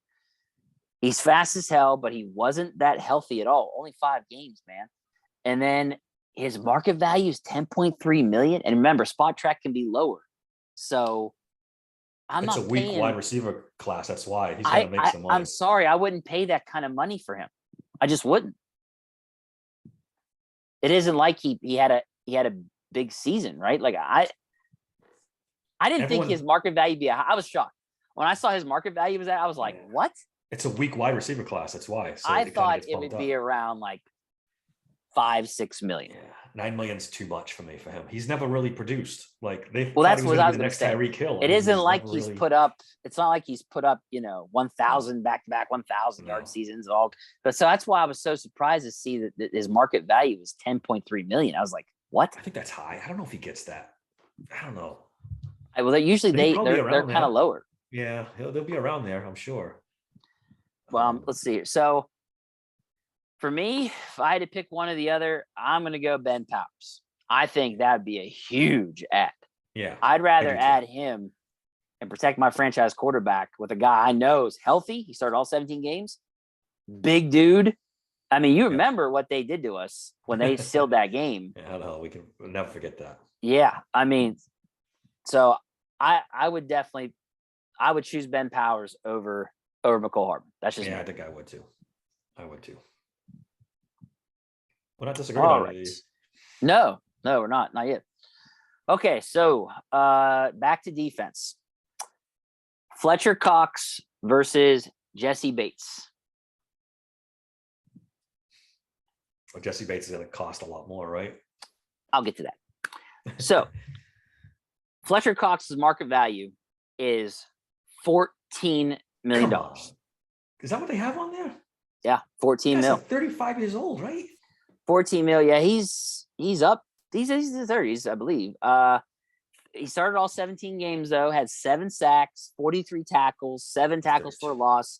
He's fast as hell, but he wasn't that healthy at all. Only 5 games, man. And then his market value is 10.3 million. And remember, spot track can be lower. So It's a weak wide receiver class. That's why he's going to make some money. I'm sorry. I wouldn't pay that kind of money for him. I just wouldn't. It isn't like he had a big season, right? Like I didn't think his market value I was shocked. When I saw his market value was I was like, what? It's a weak wide receiver class. That's why. So I thought it would be around like 5-6 million. Yeah, 9 million's too much for me for him. He's never really produced. Like that's what I was going to say. Tyreek Hill. It isn't like he's put up. It's not like he's put up 1,000 back-to-back 1,000 yard seasons all. But so that's why I was so surprised to see that his market value was 10.3 million. I was like, what? I think that's high. I don't know if he gets that. I don't know. Well, usually they're kind of lower. Yeah, they'll be around there, I'm sure. Well, let's see here. So for me, if I had to pick one or the other, I'm going to go Ben Powers. I think that would be a huge add. Yeah. I'd rather add him and protect my franchise quarterback with a guy I know is healthy. He started all 17 games. Big dude. I mean, you remember what they did to us when they sealed that game. Yeah, I know. We'll never forget that. Yeah. I mean, so I would choose Ben Powers over McCole Hardman. That's just me. I think I would too. We're not disagreeing on it. No, we're not yet. Okay, so back to defense. Fletcher Cox versus Jesse Bates. Well, Jesse Bates is going to cost a lot more, right? I'll get to that. So Fletcher Cox's market value is $14 million. Is that what they have on there? Yeah, 14 mil. Like 35 years old, right? 14 mil. Yeah, he's up. He's in the 30s, I believe. He started all 17 games though, had 7 sacks, 43 tackles, 7 tackles for a loss,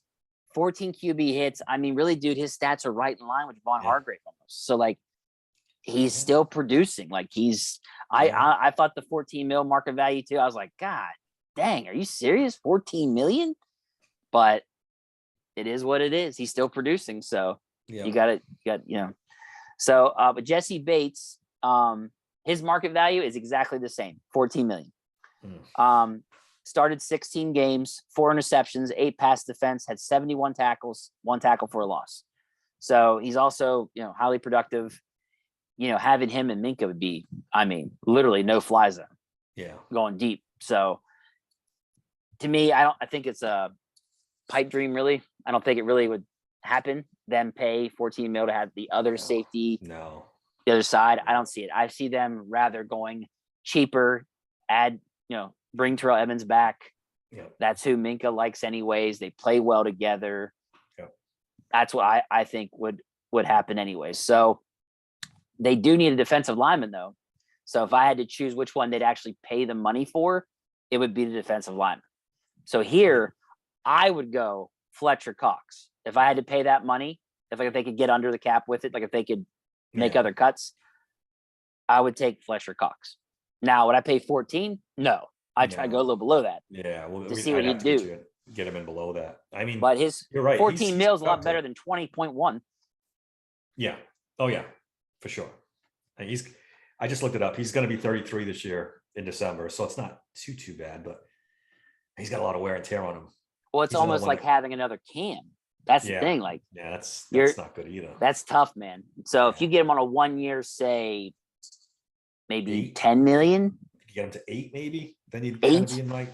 14 QB hits. I mean, really, dude, his stats are right in line with Javon Hargrave almost. So like, he's still producing. Like I thought the 14 mil market value too. I was like, God dang, are you serious? 14 million? But it is what it is. He's still producing. So you got. So, but Jesse Bates, his market value is exactly the same, 14 million. Started 16 games, 4 interceptions, 8 pass defense, had 71 tackles, 1 tackle for a loss. So he's also, highly productive. Having him and Minka would be, literally no fly zone. Yeah. Going deep. So to me, I think it's pipe dream, really. I don't think it really would happen. Them pay 14 mil to have the other safety, No. the other side. I don't see it. I see them rather going cheaper, bring Terrell Evans back. Yeah. That's who Minka likes anyways. They play well together. Yeah. That's what I think would happen anyways. So they do need a defensive lineman though. So if I had to choose which one they'd actually pay the money for, it would be the defensive lineman. So here I would go Fletcher Cox. If I had to pay that money, if they could get under the cap with it, like if they could make other cuts, I would take Fletcher Cox. Now, would I pay 14? No. I try to go a little below that. Yeah, well, to see what he'd do. Get him in below that. I mean, but his you're right. 14 mil is a lot better than 20.1. Yeah. Oh yeah, for sure. And I just looked it up. He's going to be 33 this year in December, so it's not too bad. But he's got a lot of wear and tear on him. Well, it's almost like having another Cam. That's the thing. Like, yeah, that's not good either. That's tough, man. So if you get him on a 1 year, say maybe 10 million, you get him to 8, maybe. Then you'd 8 be in like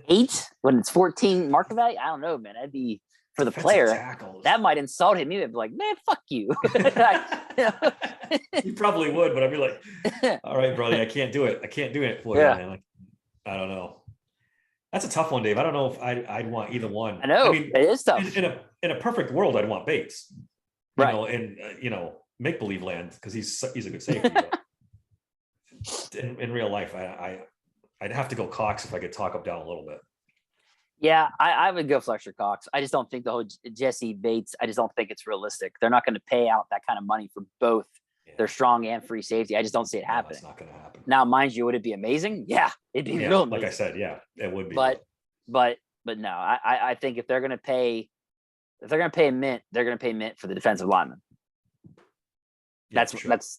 8 when it's 14 market value. I don't know, man. That'd be for the player. Tackles. That might insult him. He'd be like, man, fuck you. He probably would, but I'd be like, all right, brother, I can't do it. I can't do it for you, man. Like, I don't know. That's a tough one, Dave. I don't know if I'd want either one. I know. I mean, it is tough. In a perfect world, I'd want Bates. Right. In make believe land, because he's a good safety. in real life, I'd have to go Cox if I could talk him down a little bit. Yeah, I would go Fletcher Cox. I just don't think the whole Jesse Bates, I just don't think it's realistic. They're not going to pay out that kind of money for both their strong and free safety. I just don't see it happening. It's not going to happen. Now, mind you, would it be amazing? Yeah, it'd be real amazing. Like I said, yeah, it would be. But no, I think if they're going to pay a mint, they're going to pay mint for the defensive lineman. That's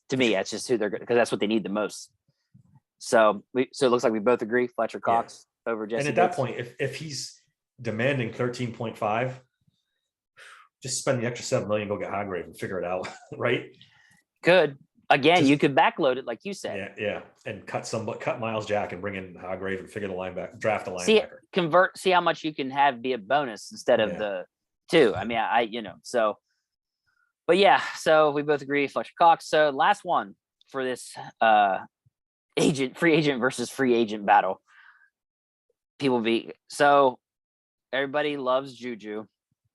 to me, that's just who they're going, because that's what they need the most. So it looks like we both agree Fletcher Cox over Jesse. And at that point, if he's demanding 13.5, just spend the extra $7 million, go get Hargrave and figure it out, right? Good. Again, you could backload it, like you said. Yeah, and cut Miles Jack and bring in Hargrave and figure the linebacker, draft a linebacker. See how much you can have be a bonus instead of the 2. I mean, so. But yeah, so we both agree Fletcher Cox. So last one for this free agent versus free agent battle. So everybody loves Juju.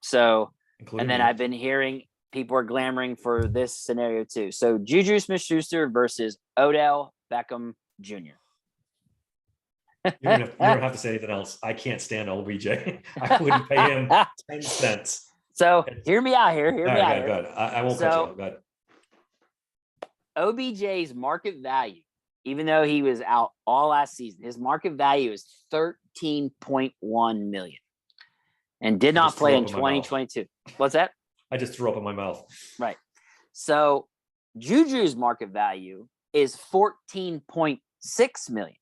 So, and then I've been hearing people are clamoring for this scenario too. So Juju Smith-Schuster versus Odell Beckham Jr. You don't have to say anything else. I can't stand OBJ. I wouldn't pay him 10 cents. So hear me out here. Good. I won't cut you off. Good. OBJ's market value, even though he was out all last season, his market value is $13.1 million, and did not play in 2022. What's that? I just threw up in my mouth. Right. So Juju's market value is $14.6 million.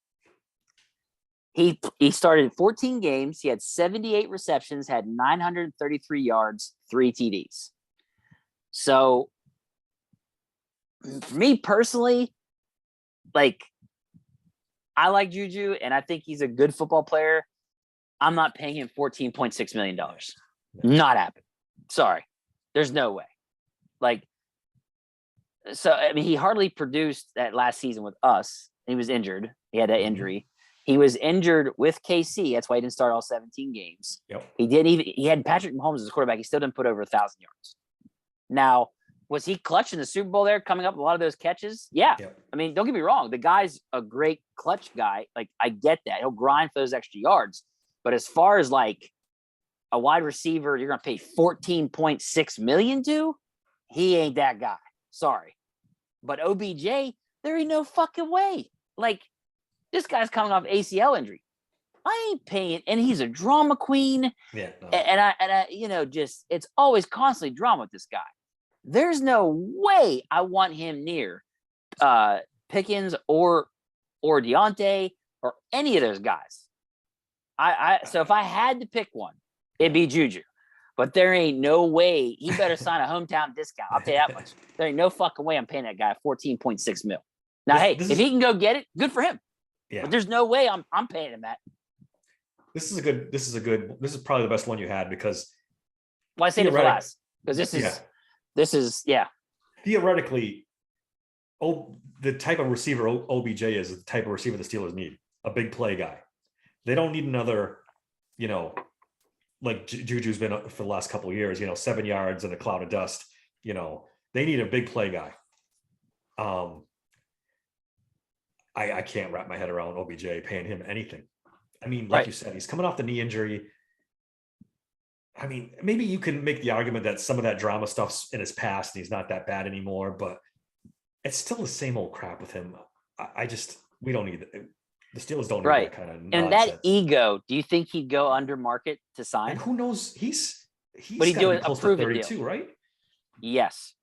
He started 14 games. He had 78 receptions, had 933 yards, 3 TDs. So for me personally, like, I like Juju and I think he's a good football player. I'm not paying him $14.6 million. Not happening. Sorry. There's no way. Like, so, I mean, he hardly produced that last season with us. He was injured. He had that injury. He was injured with KC. That's why he didn't start all 17 games. Yep. He had Patrick Mahomes as a quarterback. He still didn't put over 1,000 yards. Now, was he clutch in the Super Bowl there, coming up with a lot of those catches? Yeah. Yep. I mean, don't get me wrong. The guy's a great clutch guy. Like, I get that. He'll grind for those extra yards. But as far as like a wide receiver, you're going to pay $14.6 million to, he ain't that guy. Sorry. But OBJ, there ain't no fucking way. Like, this guy's coming off ACL injury. I ain't paying, and he's a drama queen. Yeah. No. And I, just, it's always constantly drama with this guy. There's no way I want him near Pickens or Deontay or any of those guys. So if I had to pick one, it'd be Juju. But there ain't no way. He better sign a hometown discount. I'll tell you that much. There ain't no fucking way I'm paying that guy $14.6 million. Now, if he can go get it, good for him. Yeah. But there's no way I'm paying him that. This is probably the best one you had because Well, I saved it for theoretic- last because yeah, this is yeah. theoretically, the type of receiver OBJ is the type of receiver the Steelers need. A big play guy. They don't need another, you know, like Juju's been for the last couple of years, 7 yards in a cloud of dust. They need a big play guy. I can't wrap my head around OBJ paying him anything. I mean, like you said, he's coming off the knee injury. I mean, maybe you can make the argument that some of that drama stuff's in his past and he's not that bad anymore, but it's still the same old crap with him. We don't need it. The Steelers don't need that kind of nonsense. And that ego, do you think he'd go under market to sign? And who knows? He's but he'd do a prove it 32, deal, right? Yes.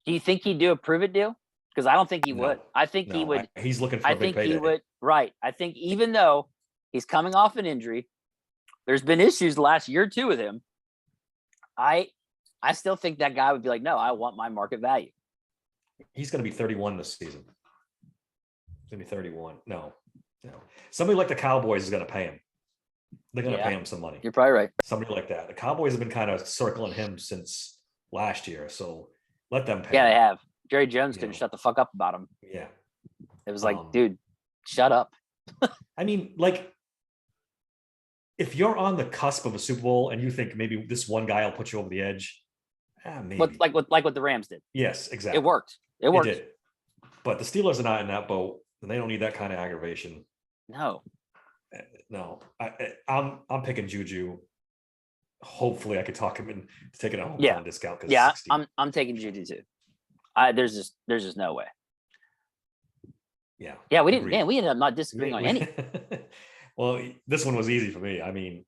Do you think he'd do a prove it deal? Because I don't think he would. I think he would. He's looking for a big payday. I think he would. Right. I think even though he's coming off an injury, there's been issues the last year or two with him. I still think that guy would be like, no, I want my market value. He's going to be 31 this season. He's going to be 31. No. Somebody like the Cowboys is going to pay him. They're going to pay him some money. You're probably right. Somebody like that. The Cowboys have been kind of circling him since last year, so let them pay. Yeah, him. they have. Jerry Jones couldn't shut the fuck up about him. Yeah. It was like, dude, shut up. I mean, like, if you're on the cusp of a Super Bowl and you think maybe this one guy will put you over the edge, maybe. But like what the Rams did. Yes, exactly. It worked. It worked. It did. But the Steelers are not in that boat, and they don't need that kind of aggravation. No. I'm picking Juju. Hopefully, I could talk him into taking a home run discount. Yeah, I'm taking Juju too. There's just no way. Yeah, we didn't. Man, we ended up not disagreeing on any. Well, this one was easy for me. I mean,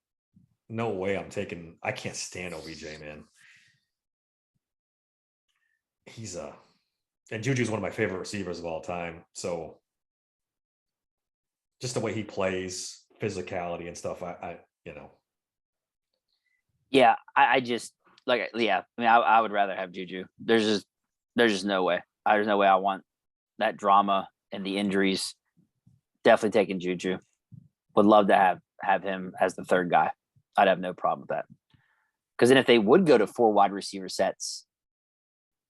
no way I'm taking. I can't stand OBJ, man. And Juju's one of my favorite receivers of all time. So just the way he plays, physicality and stuff, Yeah, I just I mean, I would rather have Juju. There's just no way. There's no way I want that drama and the injuries. Definitely taking Juju. Would love to have him as the third guy. I'd have no problem with that. Because then if they would go to 4 wide receiver sets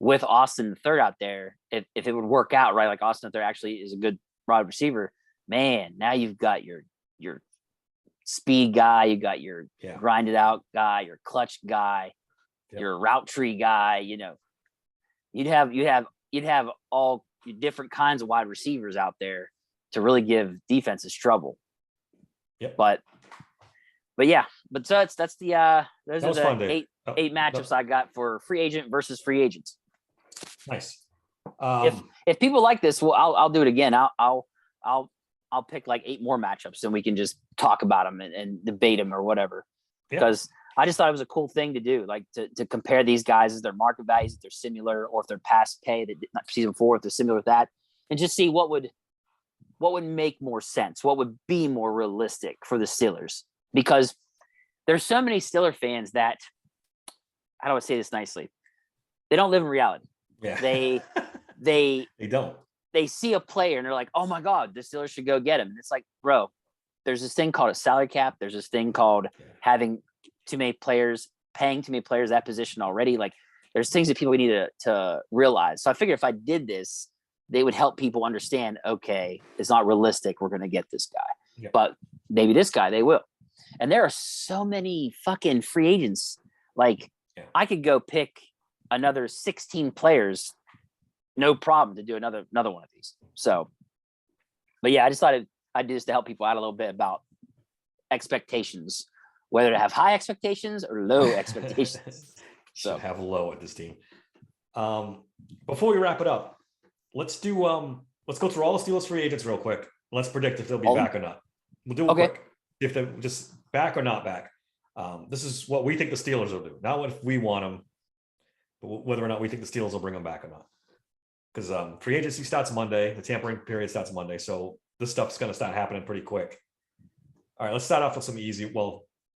with Austin the third out there, if it would work out, right? Like Austin the third actually is a good wide receiver, man, now you've got your speed guy, you got your grinded out guy, your clutch guy, your route tree guy, you'd have all different kinds of wide receivers out there to really give defenses trouble. Yep. But so that's the those are the eight matchups I got for free agent versus free agents. Nice. If people like this, well, I'll do it again. I'll pick like 8 more matchups and we can just talk about them and debate them or whatever. Because I just thought it was a cool thing to do, like to compare these guys as their market values, if they're similar, or if they're past pay that not season 4, if they're similar with that, and just see what would make more sense, what would be more realistic for the Steelers. Because there's so many Steeler fans that, how do I say this nicely? They don't live in reality. Yeah. They don't. They see a player and they're like, oh my God, the Steelers should go get him. And it's like, bro, there's this thing called a salary cap. There's this thing called having too many players, paying too many players that position already. Like there's things that people need to realize. So I figured if I did this, they would help people understand, okay, it's not realistic. We're going to get this guy, but maybe this guy, they will. And there are so many fucking free agents. Like I could go pick another 16 players, no problem, to do another one of these. So, but yeah, I just thought I'd do this to help people out a little bit about expectations, whether to have high expectations or low expectations. So have low at this team. Before we wrap it up, let's go through all the Steelers free agents real quick. Let's predict if they'll be back or not. We'll do it quick. If they're just back or not back. This is what we think the Steelers will do. Not what if we want them, but whether or not we think the Steelers will bring them back or not. Because free agency starts Monday. The tampering period starts Monday. So this stuff's going to start happening pretty quick. All right, let's start off with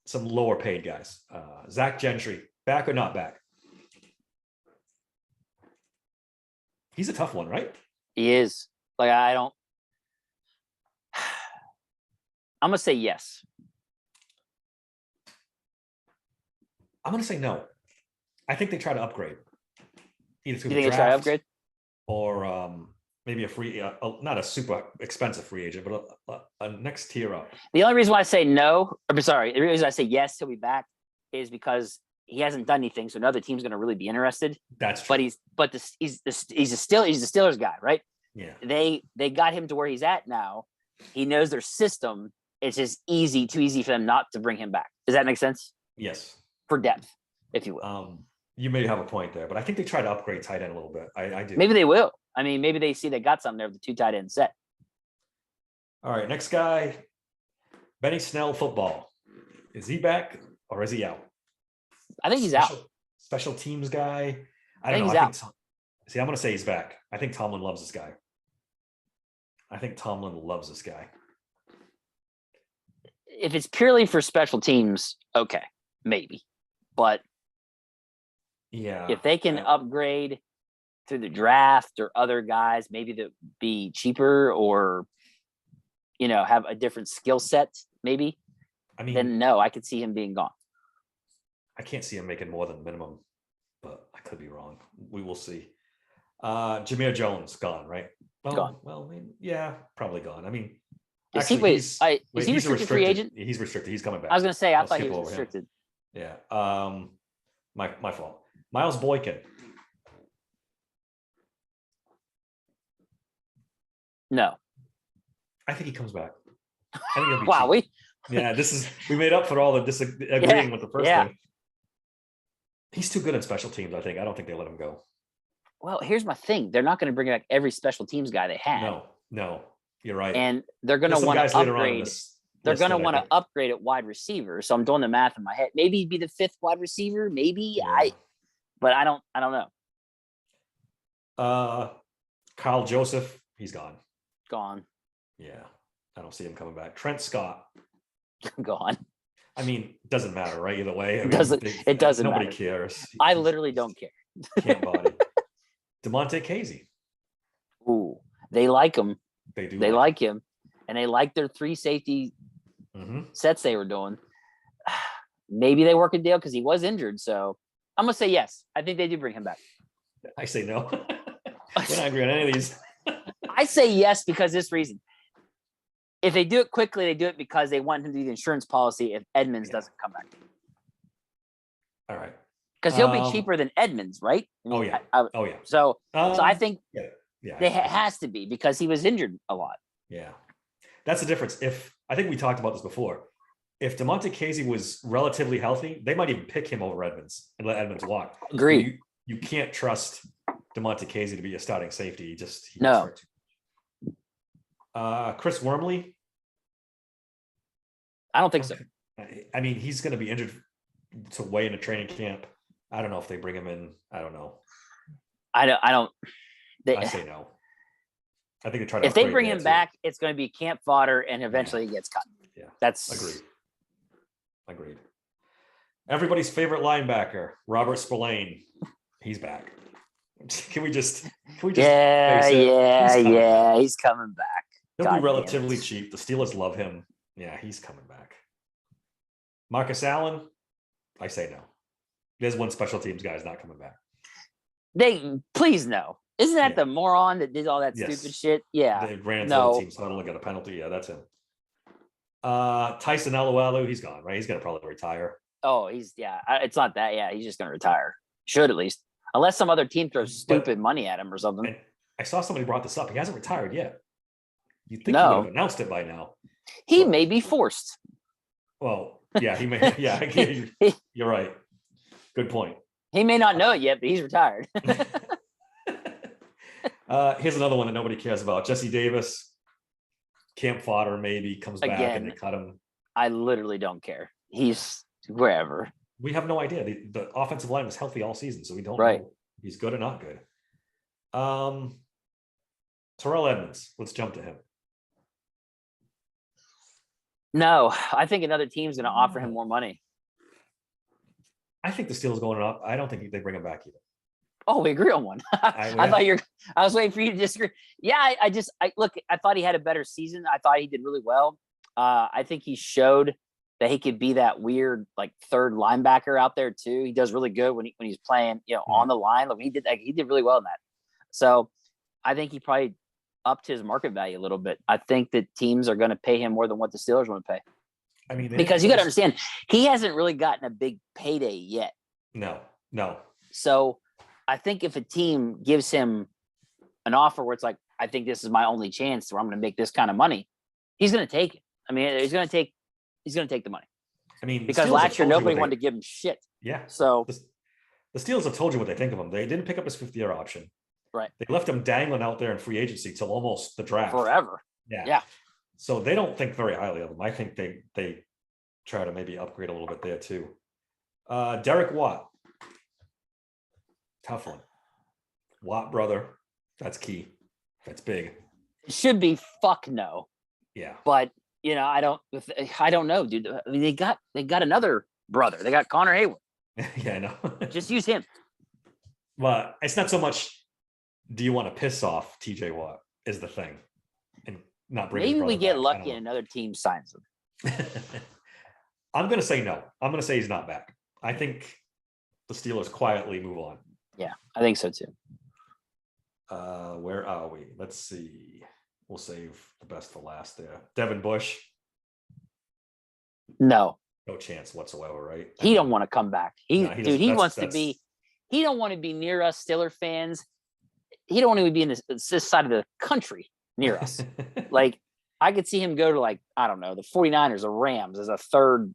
some lower paid guys. Zach Gentry, back or not back? He's a tough one, right? He is. Like, I'm going to say yes. I'm going to say no. I think they try to upgrade either You through the think they try to draft upgrade? or maybe a free, not a super expensive free agent, but a next tier up. The only reason why I say no, I'm sorry, the reason I say yes, he'll be back is because he hasn't done anything, so another team's going to really be interested. That's true. But he's the Steelers guy, right? Yeah. They got him to where he's at now. He knows their system. It's just too easy for them not to bring him back. Does that make sense? Yes. For depth, if you will. You may have a point there, but I think they try to upgrade tight end a little bit. I do. Maybe they will. I mean, maybe they see they got something there with the 2 tight end set. All right, next guy, Benny Snell football. Is he back or is he out? I think he's out. Special teams guy. I don't know. He's I out. think I'm going to say he's back. I think Tomlin loves this guy. If it's purely for special teams, okay, maybe. But yeah, if they can upgrade through the draft or other guys, maybe that be cheaper or, have a different skill set, maybe. I mean, then no, I could see him being gone. I can't see him making more than minimum, but I could be wrong. We will see. Jameer Jones gone, right? Gone. Well, yeah, probably gone. I mean, Is actually, he restricted free agent? He's restricted. He's coming back. I was going to say, I I'll thought he skip was over him. restricted. Yeah. My fault. Miles Boykin. No. I think he comes back. I think it'll be Wow, cheap. We made up for all the disagreeing with the first thing. He's too good in special teams, I think. I don't think they let him go. Well, here's my thing. They're not going to bring back every special teams guy they had. No, you're right. And they're going to want to upgrade. They're going to want to think. upgrade at wide receiver. So I'm doing the math in my head. Maybe he'd be the 5th wide receiver. Maybe but I don't know. Kyle Joseph, he's gone. Gone. Yeah. I don't see him coming back. Trent Scott. Gone. I mean, it doesn't matter, right? Either way. It doesn't Nobody matter. cares. I literally don't care. Can't body. DeMonte Casey. Ooh, they like him. They do. They like him. And they like their 3 safety sets they were doing. Maybe they work a deal because he was injured. So I'm going to say yes. I think they do bring him back. I say no. We're not agreeing on any of these. I say yes because this reason. If they do it quickly, they do it because they want him to do the insurance policy if Edmonds doesn't come back. All right. Because he'll be cheaper than Edmonds, right? I mean, oh yeah. So I think it has to be because he was injured a lot. Yeah. That's the difference. I think we talked about this before. If DeMonte Casey was relatively healthy, they might even pick him over Edmonds and let Edmonds walk. Agreed. You can't trust DeMonte Casey to be a starting safety. No. Chris Wormley. I don't think so. I mean, he's going to be injured to way into training camp. I don't know if they bring him in. I don't know. I don't. I say no. I think they try to. If they bring him back, it's going to be camp fodder, and eventually he gets cut. Yeah, that's agreed. Everybody's favorite linebacker, Robert Spillane. He's back. Can we just? Yeah. He's coming back. He'll be relatively cheap. The Steelers love him. Yeah, he's coming back. Marcus Allen, I say no. There's one special teams guy is not coming back. Please no. Isn't that the moron that did all that stupid shit? Yeah. They ran into the team huddle and got a penalty. Yeah, that's him. Tyson Alualu, he's gone, right? He's gonna probably retire. Oh, it's not that. Yeah, he's just gonna retire. Should at least. Unless some other team throws stupid money at him or something. And I saw somebody brought this up. He hasn't retired yet. You'd think he would have announced it by now. He may be forced. Well, yeah, he may. Yeah, you're right. Good point. He may not know it yet, but he's retired. Here's another one that nobody cares about. Jesse Davis, camp fodder, maybe comes back and they cut him. I literally don't care. He's wherever. We have no idea. The offensive line was healthy all season, so we don't know if he's good or not good. Terrell Edmonds. Let's jump to him. No, I think another team's going to offer him more money. I think the Steelers going up. I don't think they bring him back either. Oh, we agree on one. I was waiting for you to disagree. Yeah, I thought he had a better season. I thought he did really well. I think he showed that he could be that weird like third linebacker out there too. He does really good when he's playing, on the line. Like he did really well in that. So I think he probably upped his market value a little bit. I think that teams are going to pay him more than what the Steelers want to pay. I mean, Because you got to understand, he hasn't really gotten a big payday yet. No. So I think if a team gives him an offer where it's like, I think this is my only chance where I'm going to make this kind of money, he's going to take it. I mean, he's going to take the money. I mean, Because last year nobody wanted to give him shit. Yeah. So the Steelers have told you what they think of him. They didn't pick up his 5th-year option. Right. They left him dangling out there in free agency till almost the draft. Forever. Yeah. So they don't think very highly of him. I think they try to maybe upgrade a little bit there too. Derek Watt. Tough one. Watt brother. That's key. That's big. It should be fuck no. Yeah. But I don't know, dude. I mean, they got another brother. They got Connor Hayward. Yeah, I know. Just use him. But it's not so much. Do you want to piss off TJ Watt? Is the thing, and not bring. Maybe we get back. lucky and another team signs him. I'm going to say no. I'm going to say he's not back. I think the Steelers quietly move on. Yeah, I think so too. Where are we? Let's see. We'll save the best for last there. Devin Bush. No chance whatsoever, right? He don't want to come back. He wants to be. He don't want to be near us Steeler fans. He don't want to be in this side of the country near us. Like I could see him go to I don't know, the 49ers or Rams as a third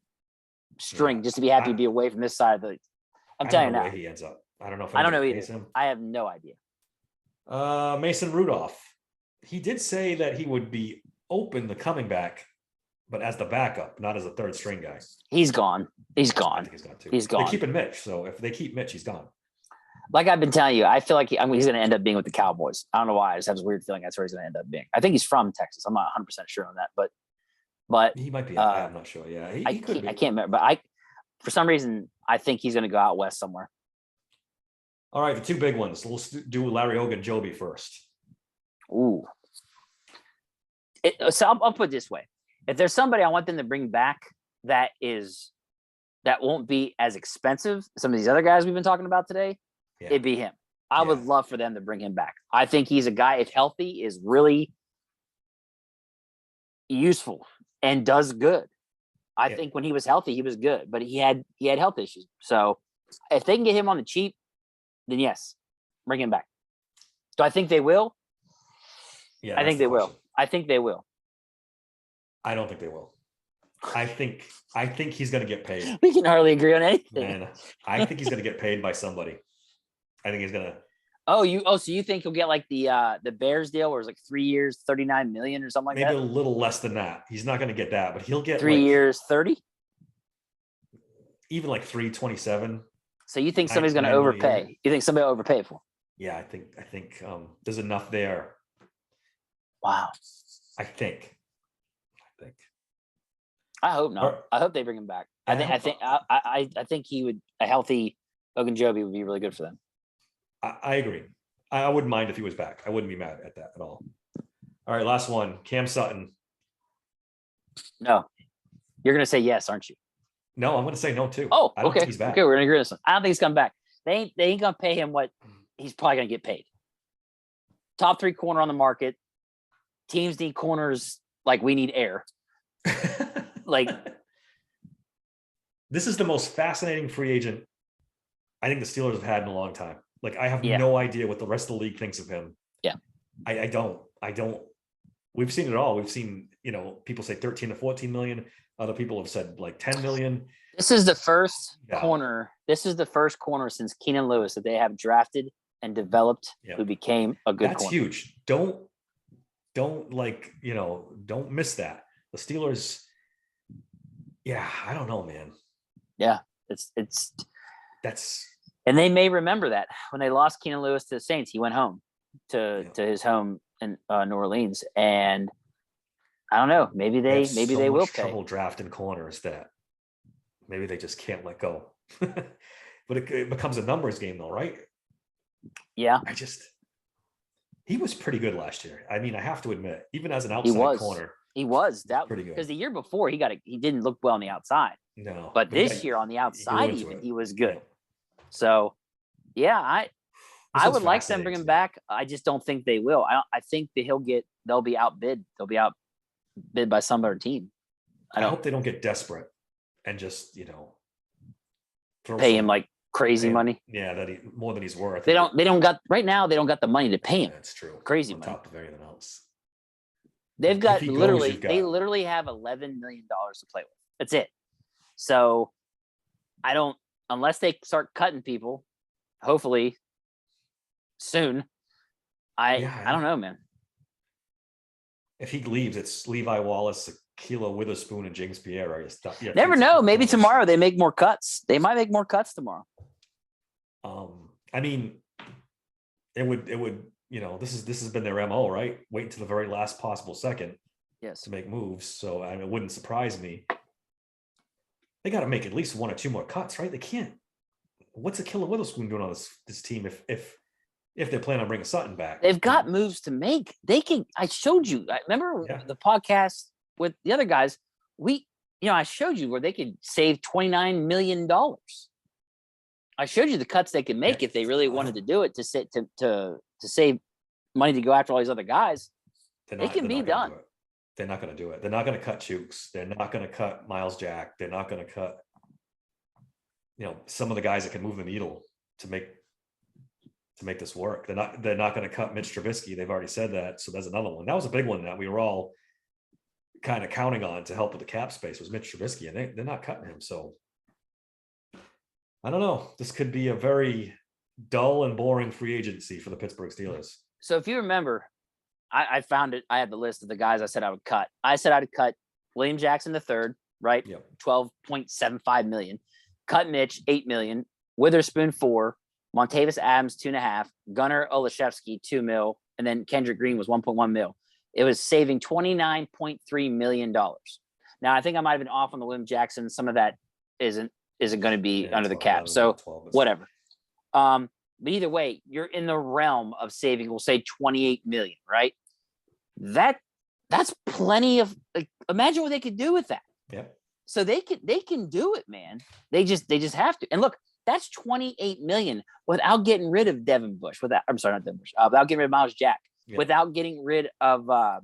string just to be happy to be away from this side of the. I'm telling you now. Where he ends up. I don't know if I don't know either. I have no idea. Mason Rudolph. He did say that he would be open to coming back, but as the backup, not as a third string guy. He's gone. He's I gone. think he's gone too. He's gone. They're keeping Mitch, so if they keep Mitch, he's gone. Like I've been telling you, I feel like he's going to end up being with the Cowboys. I don't know why. I just have this weird feeling that's where he's going to end up being. I think he's from Texas. I'm not 100% sure on that, but he might be. I'm not sure. Yeah, he could be. I can't remember, but for some reason, I think he's going to go out west somewhere. All right, the two big ones. Let's do Larry Ogunjobi first. Ooh. So I'll put it this way: if there's somebody I want them to bring back that won't be as expensive as some of these other guys we've been talking about today, it'd be him. I would love for them to bring him back. I think he's a guy, if healthy, is really useful and does good. I think when he was healthy, he was good, but he had health issues. So if they can get him on the cheap, then yes, bring him back. Do I think they will? Yeah, I think they will. I think they will. I don't think they will. I think he's going to get paid. We can hardly agree on anything. Man, I think he's going to get paid by somebody. I think he's going to. So you think he'll get like the Bears deal where it's like 3 years, 39 million or something like that? Maybe a little less than that. He's not going to get that, but he'll get 3 years, 30. Even like 327. So you think somebody's going to overpay? You think somebody will overpay for? Yeah, I think there's enough there. Wow. I think. I hope not. I hope they bring him back. I think he would. A healthy Ogunjobi would be really good for them. I agree. I wouldn't mind if he was back. I wouldn't be mad at that at all. All right, last one. Cam Sutton. No, you're gonna say yes, aren't you? No, I'm gonna say no too. Oh, I don't okay. think he's back. Okay, we're gonna agree on this one. I don't think he's coming back. They ain't gonna pay him what he's probably gonna get paid. Top 3 corner on the market. Teams need corners like we need air. Like this is the most fascinating free agent I think the Steelers have had in a long time. Like I have no idea what the rest of the league thinks of him. Yeah. I don't. We've seen it all. We've seen, people say 13 to 14 million. Other people have said like 10 million. This is the first corner. This is the first corner since Keenan Lewis that they have drafted and developed who became a good corner. That's huge. Don't miss that. The Steelers. Yeah, I don't know, man. Yeah, and they may remember that when they lost Keenan Lewis to the Saints, he went home to his home in New Orleans, and I don't know. Maybe they will pay. Trouble drafting corners that maybe they just can't let go. But it becomes a numbers game, though, right? Yeah. He was pretty good last year. I mean, I have to admit, even as an outside corner, He was that Pretty because good. the year before he didn't look well on the outside, No, but he this year on the he grew outside into even it. he was good. Yeah. So yeah, This I one's would like them fascinating bring to him me. back. I just don't think they will. I think that they'll be outbid. They'll be outbid by some other team. I I don't hope they don't get desperate and just, throw pay him some like crazy pay him, money. yeah, more than he's worth. They don't got right now. They don't got the money to pay him That's true. crazy On money. top of everything else. They've If got he goes, you've they got literally have $11 million to play with. That's it. So I don't unless they start cutting people, hopefully soon. I don't know, man. if he leaves, it's Levi Wallace, Kilo Witherspoon, and James Pierre. Never know. Maybe tomorrow they make more cuts. They might make more cuts tomorrow. I mean, it would, this has been their MO, right? Wait until the very last possible second Yes. to make moves. So it wouldn't surprise me. They got to make at least one or two more cuts, right? They can't. What's a Killer Witherspoon doing on this team if they plan on bringing Sutton back? They've got moves to make. They can. I showed you. I remember the podcast with the other guys. I showed you where they could save $29 million. I showed you the cuts they could make if they really wanted to do it to save money to go after all these other guys. They can be done. They're not going to do it. They're not going to cut Chooks. They're not going to cut Miles Jack. They're not going to cut, some of the guys that can move the needle to make this work. They're not going to cut Mitch Trubisky. They've already said that. So there's another one. That was a big one that we were all kind of counting on to help with the cap space was Mitch Trubisky, and they're not cutting him. So I don't know. This could be a very dull and boring free agency for the Pittsburgh Steelers. So if you remember, I found it. I had the list of the guys I said I would cut. I said I'd cut William Jackson III, right? Yep. $12.75 million. Cut Mitch, $8 million. Witherspoon, $4 million. Montavious Adams, $2.5 million. Gunnar Olszewski, $2 million. And then Kendrick Green was $1.1 million. It was saving $29.3 million. Now, I think I might have been off on the William Jackson. Some of that isn't going to be under the cap. So whatever. But either way, you're in the realm of saving, we'll say 28 million, right? That's plenty of imagine what they could do with that. Yeah. So they can do it, man. They just have to. And look, that's 28 million without getting rid of Devin Bush. Without getting rid of Miles Jack. Yeah. Without getting rid of the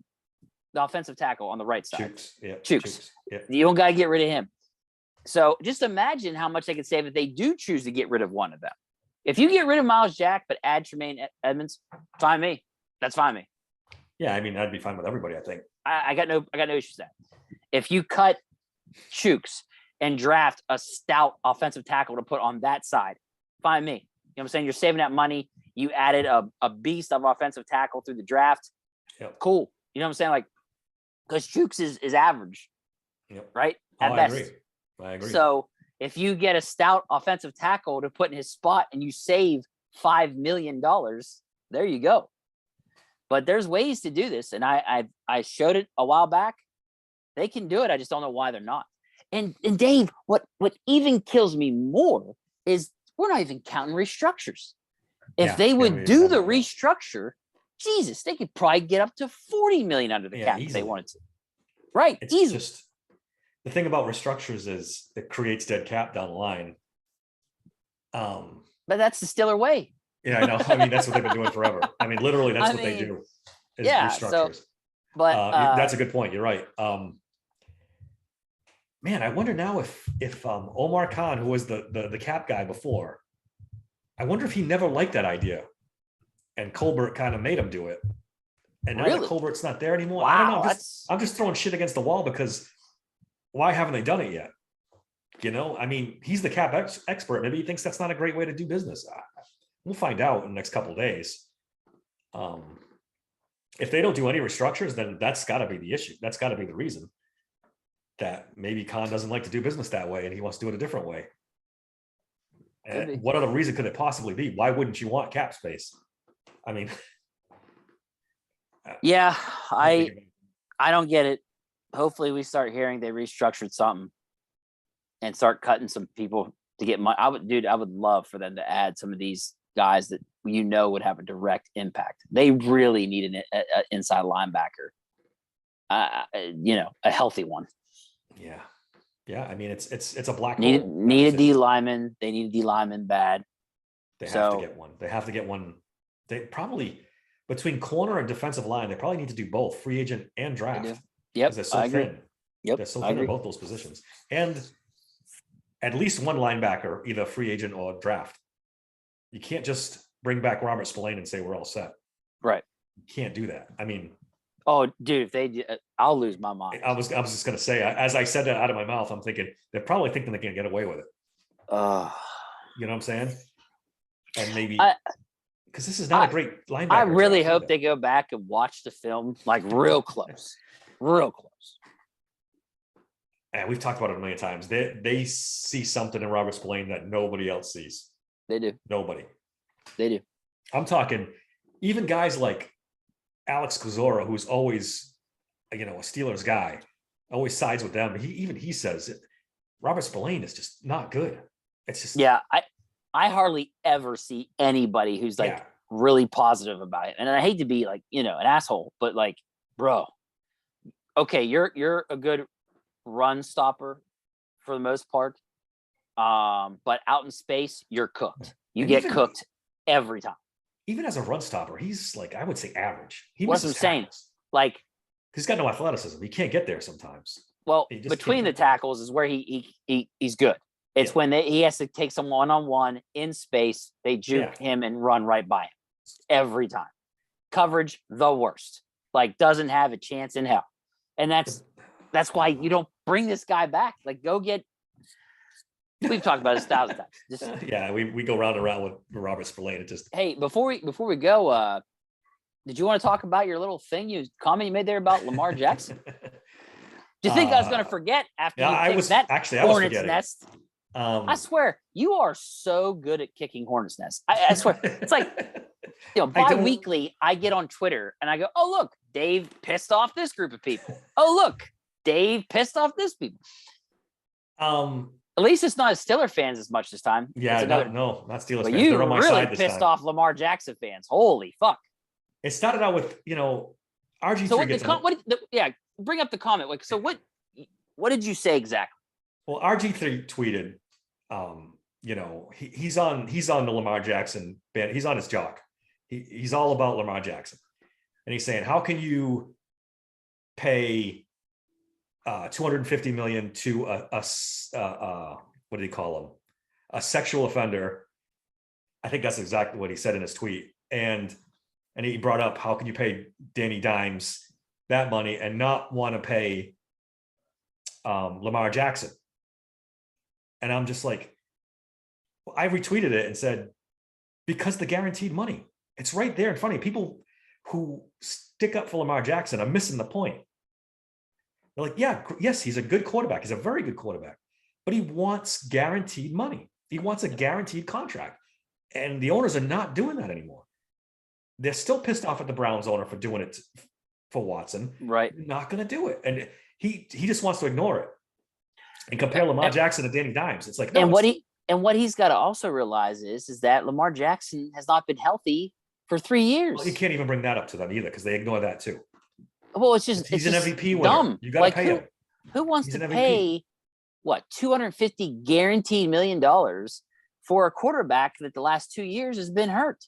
offensive tackle on the right side. Chooks. Yeah. You don't got to get rid of him. So just imagine how much they could save if they do choose to get rid of one of them. If you get rid of Miles Jack but add Tremaine Edmonds, fine me. That's fine me. Yeah, I mean I'd be fine with everybody. I think I got no issues with that. If you cut Chooks and draft a stout offensive tackle to put on that side, fine me. You know what I'm saying? You're saving that money. You added a beast of offensive tackle through the draft. Yep. Cool. You know what I'm saying? Like, because Chooks is average, right? At best. I agree. So if you get a stout offensive tackle to put in his spot and you save $5 million, there you go. But there's ways to do this. And I showed it a while back. They can do it. I just don't know why they're not. And Dave, what even kills me more is we're not even counting restructures. If they would do the restructure, Jesus, they could probably get up to 40 million under the cap if they wanted to. Right. It's easy. Just the thing about restructures is it creates dead cap down the line. But that's the Steeler way. Yeah, I know. I mean, that's what they've been doing forever. I mean, literally, that's what they do. Restructures. So, but that's a good point. You're right. Man, I wonder now if Omar Khan, who was the cap guy before, I wonder if he never liked that idea, and Colbert kind of made him do it. And now that Colbert's not there anymore, I don't know. I'm just throwing shit against the wall because why haven't they done it yet? I mean, he's the cap expert. Maybe he thinks that's not a great way to do business. We'll find out in the next couple of days. If they don't do any restructures, then that's got to be the issue. That's got to be the reason that maybe Khan doesn't like to do business that way and he wants to do it a different way. And what other reason could it possibly be? Why wouldn't you want cap space? I mean, yeah, I don't get it. Hopefully we start hearing they restructured something and start cutting some people to get money. I would love for them to add some of these guys that would have a direct impact. They really need an inside linebacker. a healthy one. Yeah. Yeah. I mean, it's a black Need hole. need a D lineman. They need a D lineman bad. They have to get one. They have to get one. They probably between corner and defensive line, they probably need to do both free agent and draft. Yep, Because they're so I agree. thin. Yep, They're so I thin in agree. both those positions. And at least one linebacker, either free agent or draft. You can't just bring back Robert Spillane and say we're all set. Right. You can't do that. I mean, oh, dude, if they, I'll lose my mind. I was just gonna say, as I said that out of my mouth, I'm thinking they're probably thinking they can get away with it. You know what I'm saying? And maybe because this is not a great linebacker. I really hope they go back and watch the film like real close, real close. And we've talked about it a million times. They see something in Robert Spillane that nobody else sees. They do. Nobody. They do. I'm talking even guys like Alex Kozora, who's always, a Steelers guy, always sides with them. He says it. Robert Spillane is just not good. It's just I hardly ever see anybody who's like really positive about it. And I hate to be like, an asshole, but like, bro, okay, you're a good run stopper for the most part. But out in space, you're cooked. You get cooked every time. Even as a run stopper, he's like, I would say average. What's I'm saying? Like, he's got no athleticism. He can't get there sometimes. Well, between the tackles is where he's good. It's when he has to take someone one-on-one in space. They juke him and run right by him every time. Coverage, the worst. Like, doesn't have a chance in hell. And that's why you don't bring this guy back. Like, go get. We've talked about this 1,000 times. We go round and round with Robert Spillane. Hey, before we go, did you want to talk about your little comment you made there about Lamar Jackson? Do you think I was going to forget after you picked that hornet's nest? I swear, you are so good at kicking hornet's nests. I swear. It's like, bi-weekly, I get on Twitter and I go, oh, look, Dave pissed off this group of people. Oh, look, Dave pissed off this people. At least it's not Steeler fans as much this time. Yeah, not Steelers fans. You really pissed off Lamar Jackson fans. Holy fuck. It started out with, RG3 so bring up the comment. Like, so what did you say exactly? Well, RG3 tweeted, he's on the Lamar Jackson band. He's on his jock. He's all about Lamar Jackson. And he's saying, how can you pay $250 million to what do you call him? A sexual offender. I think that's exactly what he said in his tweet. And he brought up, how can you pay Danny Dimes that money and not want to pay Lamar Jackson? And I'm just like, I retweeted it and said, because the guaranteed money, it's right there in front of you. People who stick up for Lamar Jackson are missing the point. They're like, yes, he's a good quarterback. He's a very good quarterback, but he wants guaranteed money. He wants a guaranteed contract. And the owners are not doing that anymore. They're still pissed off at the Browns owner for doing it for Watson. Right. They're not going to do it. And he just wants to ignore it and compare Lamar Jackson to Danny Dimes. It's like, no. And what he's got to also realize is that Lamar Jackson has not been healthy for 3 years. Well, you can't even bring that up to them either because they ignore that too. Well, it's just he's an MVP winner. Dumb. You got to pay him. Who wants to pay $250 guaranteed million for a quarterback that the last 2 years has been hurt?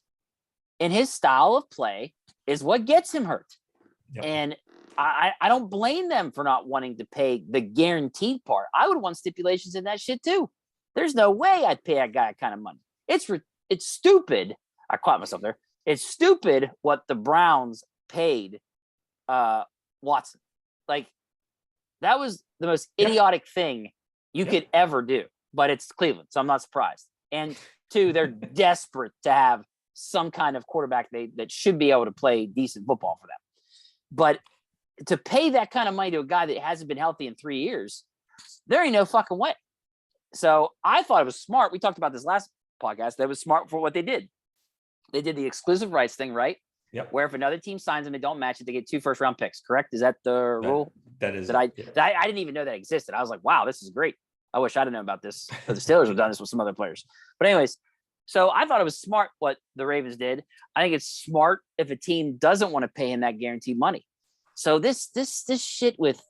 And his style of play is what gets him hurt. Yep. And I don't blame them for not wanting to pay the guaranteed part. I would want stipulations in that shit too. There's no way I'd pay that guy that kind of money. It's stupid. I caught myself there. It's stupid what the Browns paid Watson. Like, that was the most idiotic thing you could ever do. But it's Cleveland, so I'm not surprised. And two, they're desperate to have some kind of quarterback that should be able to play decent football for them. But to pay that kind of money to a guy that hasn't been healthy in 3 years, there ain't no fucking way. So I thought it was smart. We talked about this last podcast. That was smart for what they did. They did the exclusive rights thing, right? Yep. Where if another team signs them and don't match it, they get 2 first-round picks. Correct? Is that the rule? That is. I didn't even know that existed. I was like, wow, this is great. I wish I'd have known about this. But the Steelers have done this with some other players. But anyways, so I thought it was smart what the Ravens did. I think it's smart if a team doesn't want to pay him that guaranteed money. So this shit with,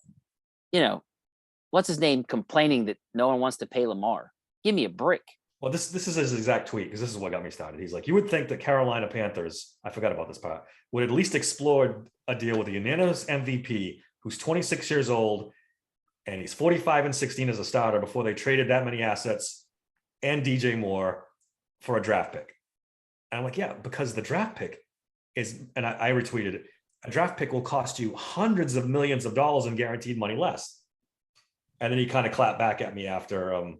what's his name complaining that no one wants to pay Lamar. Give me a break. Well, this is his exact tweet, because this is what got me started. He's like, you would think that Carolina Panthers, I forgot about this part, would at least explore a deal with a unanimous MVP who's 26 years old and he's 45-16 as a starter before they traded that many assets and DJ Moore for a draft pick. And I'm like, yeah, because the draft pick is, and I retweeted it, a draft pick will cost you hundreds of millions of dollars in guaranteed money less. And then he kind of clapped back at me after,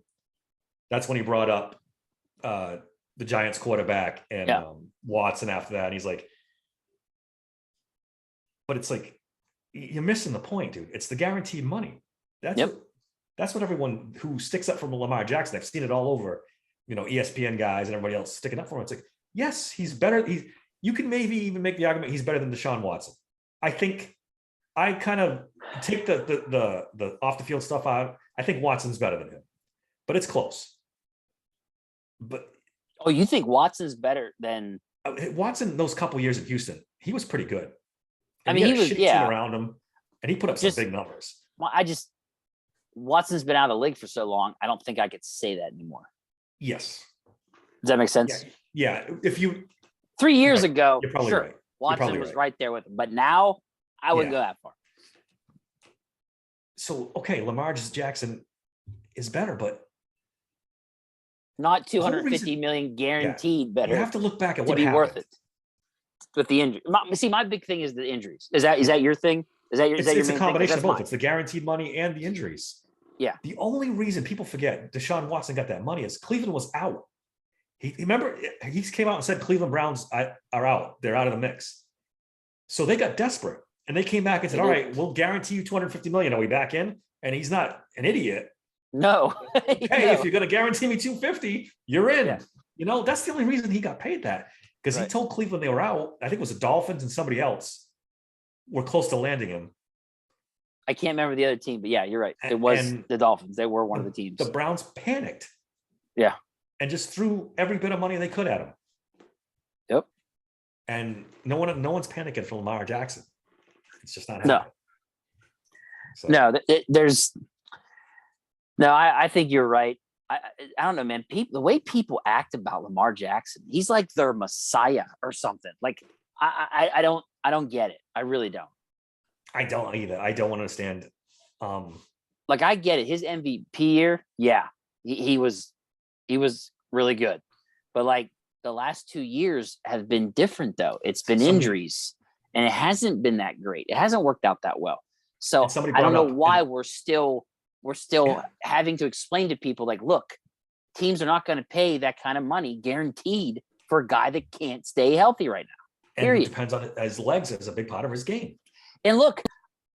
that's when he brought up the Giants quarterback and Watson after that. And he's like, but it's like, you're missing the point, dude. It's the guaranteed money. That's what everyone who sticks up for Lamar Jackson, I've seen it all over, ESPN guys and everybody else sticking up for him. It's like, yes, he's better. You can maybe even make the argument he's better than Deshaun Watson. I think I kind of take the off the field stuff out. I think Watson's better than him, but it's close. But you think Watson's better than Watson? Those couple years in Houston, he was pretty good. And he was team around him, and he put up some big numbers. Watson's been out of the league for so long. I don't think I could say that anymore. Yes. Does that make sense? Yeah. If you 3 years ago, you're probably sure, right. Watson was right there with him, but now I wouldn't go that far. So Lamar Jackson is better, but not 250 million guaranteed better. You have to look back at what be happened. Worth it with the injury. See, my big thing is the injuries. Is that your thing? Is that your it's a combination of both. Mine. It's the guaranteed money and the injuries. Yeah. The only reason people forget Deshaun Watson got that money is Cleveland was out. Remember, he came out and said Cleveland Browns are out. They're out of the mix. So they got desperate and they came back and said, all right, we'll guarantee you 250 million. Are we back in? And he's not an idiot. No. Hey, if you're going to guarantee me 250, you're in. Yeah. That's the only reason he got paid that, because he told Cleveland they were out. I think it was the Dolphins and somebody else were close to landing him. I can't remember the other team, but yeah, you're right. It was the Dolphins. They were one of the teams. The Browns panicked. Yeah. And just threw every bit of money they could at him. Yep. And no one's panicking for Lamar Jackson. It's just not happening. No. I think you're right. I don't know, man. The way people act about Lamar Jackson, he's like their messiah or something. Like I don't get it. I really don't. I don't either. I don't understand. Like I get it. His MVP year, yeah, he was really good, but like the last 2 years have been different though. It's been injuries, and it hasn't been that great. It hasn't worked out that well. So I don't know why we're still having to explain to people like, look, teams are not going to pay that kind of money guaranteed for a guy that can't stay healthy right now. Period. And it depends on his legs as a big part of his game. And look,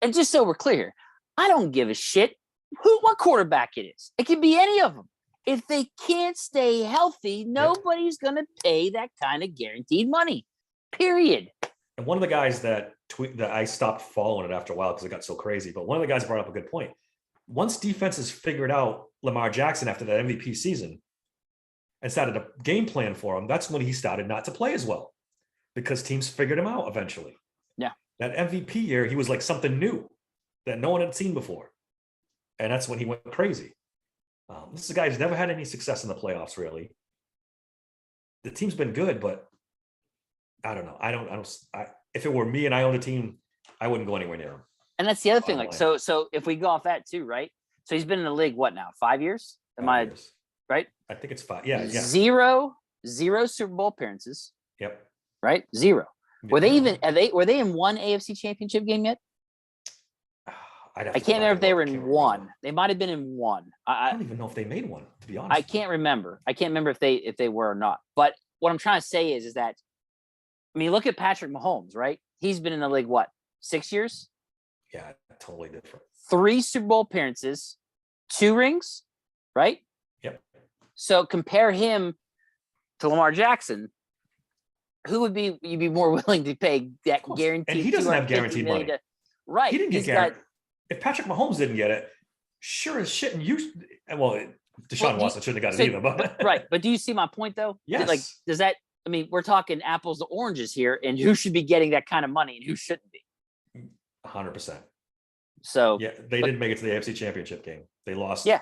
and just so we're clear, I don't give a shit what quarterback it is. It could be any of them. If they can't stay healthy, nobody's going to pay that kind of guaranteed money. Period. And one of the guys that I stopped following it after a while because it got so crazy, but one of the guys brought up a good point. Once defenses figured out Lamar Jackson after that MVP season and started a game plan for him, that's when he started not to play as well, because teams figured him out eventually. Yeah. That MVP year, he was like something new that no one had seen before. And that's when he went crazy. This is a guy who's never had any success in the playoffs, really. The team's been good, but I don't know. If it were me and I owned a team, I wouldn't go anywhere near him. And that's the other thing. Like, so if we go off that too, right? So he's been in the league, what now? 5 years? Years. Right? I think it's 5. Yeah. Zero Super Bowl appearances. Yep. Right? Zero. Were they in one AFC championship game yet? I can't remember if they were in one. They might have been in one. I don't even know if they made one, to be honest. I can't remember. If they were or not. But what I'm trying to say is that, I mean, look at Patrick Mahomes, right? He's been in the league, what, 6 years? Yeah, totally different. 3 Super Bowl appearances, 2 rings, right? Yep. So compare him to Lamar Jackson. Who would you be more willing to pay that guaranteed? And he doesn't have guaranteed money. Right. He didn't get guaranteed. If Patrick Mahomes didn't get it, sure as shit. And Deshaun Watson shouldn't have got it either. But right. But do you see my point though? Yes. Like, does that? I mean, we're talking apples to oranges here, and who should be getting that kind of money and who shouldn't be? 100%. So Yeah, they didn't make it to the AFC Championship game. They lost. Yeah.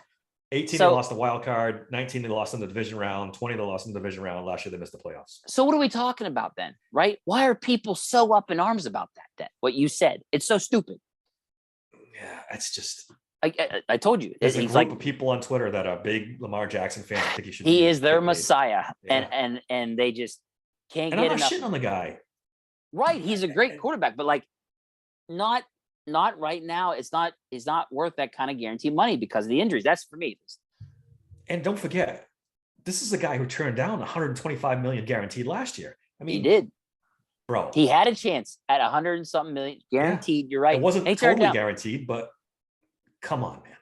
18, So- they lost the wild card. 19, they lost in the division round. 20, they lost in the division round. Last year, they missed the playoffs. so what are we talking about then? Right? Why are people so up in arms about that? Then what you said, it's so stupid. Yeah, it's just. I told you, There's a he's group like of people on Twitter that are big Lamar Jackson fans. I think he should. he be is their paid. messiah, Yeah. and they just can't And I'm get not enough. shitting on the guy. Right, he's a great quarterback, but like, not right now. It's not worth that kind of guaranteed money because of the injuries. That's for me. And don't forget, this is a guy who turned down 125 million guaranteed last year. I mean, He did. bro. He had a chance at 100 and something million guaranteed. You're right. It wasn't He turned totally down. guaranteed, but come on, man.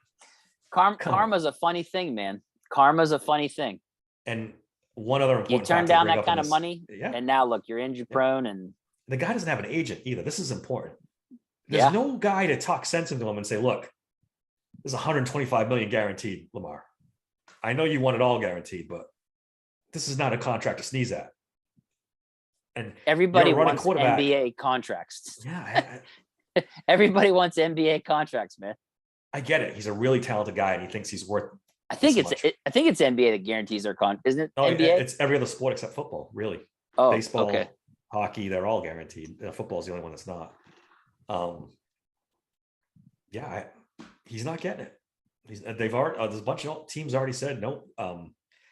Come on. Karma's a funny thing, man. Karma's a funny thing. And one other You important turn fact to down bring that up in kind of this- money, Yeah. and now look, you're injury prone, and The guy doesn't have an agent either. This is important. There's Yeah. no guy to talk sense into him and say, look, there's 125 million guaranteed, Lamar. I know you want it all guaranteed, but this is not a contract to sneeze at. And everybody running wants quarterback. NBA contracts. yeah, Everybody wants NBA contracts, man. I get it. He's a really talented guy and he thinks he's worth. I think This it's much. I think it's NBA that guarantees their isn't it? No, NBA. it's every other sport except football, really. Oh, Baseball, okay. hockey, they're all guaranteed. Football is the only one that's not. Yeah, he's not getting it. They've already there's a bunch of teams already said no.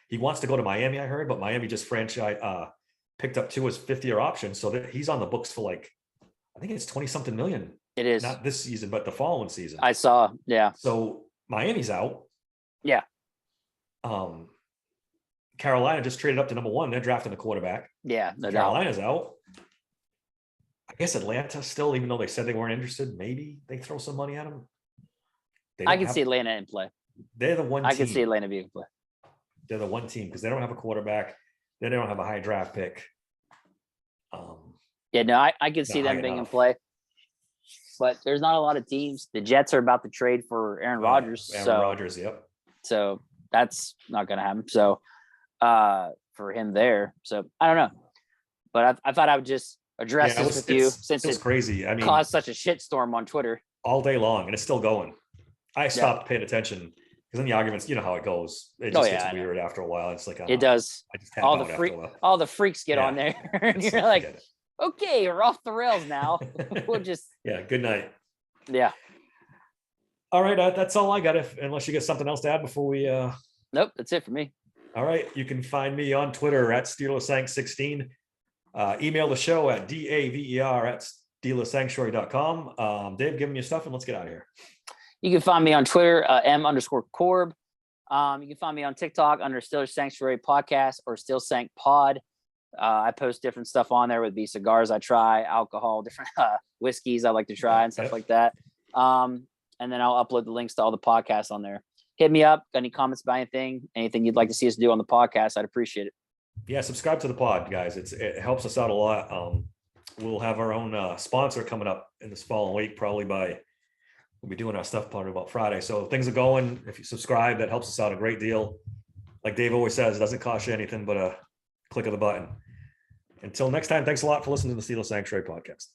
He wants to go to Miami, I heard, but Miami just picked up Tua's 50-year option, so that he's on the books for like, I think it's 20-something million. It is. Not this season, but the following season. I saw. Yeah. So Miami's out. Yeah. Carolina just traded up to number 1. They're drafting a quarterback. Yeah. No doubt. Carolina's out. I guess Atlanta still, even though they said they weren't interested, maybe they throw some money at them. I can see Atlanta in play. They're the one. I team. can see Atlanta being in play. They're the one team because they don't have a quarterback. They don't have a high draft pick. Yeah, no, I can see Not them high being in enough. play. But there's not a lot of teams. The Jets are about to trade for Aaron Rodgers. Aaron so Rodgers, yep. So that's not going to happen. So for him there. So I don't know. But I thought I would just address Yeah, this with you since it was it crazy. I mean, caused such a shitstorm on Twitter. all day long, and it's still going. I stopped paying attention because then the arguments, you know how it goes. It Oh, just yeah, I gets know. weird after a while. It's like It does. I just tap All out the after a while. all the freaks get Yeah. on there, and It's you're like, forget okay, we're off the rails now. We'll just, it. Yeah. Good night. yeah. All right, that's all I got. Unless you got something else to add before we. Nope, that's it for me. All right, you can find me on Twitter at SteelerSank16. Email the show at daver@steelersanctuary.com. Dave, give me your stuff and let's get out of here. You can find me on Twitter, M_Corb. You can find me on TikTok under Steelers Sanctuary Podcast or Steel Sank Pod. I post different stuff on there with the cigars I try, alcohol, different whiskeys I like to try and stuff Yep. like that. And then I'll upload the links to all the podcasts on there. Hit me up. Got any comments about anything you'd like to see us do on the podcast? I'd appreciate it. Yeah, subscribe to the pod, guys. It helps us out a lot. We'll have our own sponsor coming up in this following week, we'll be doing our stuff probably about Friday. So things are going. If you subscribe, that helps us out a great deal. Like Dave always says, it doesn't cost you anything but a click of the button. Until next time, thanks a lot for listening to the Steelers Sanctuary Podcast.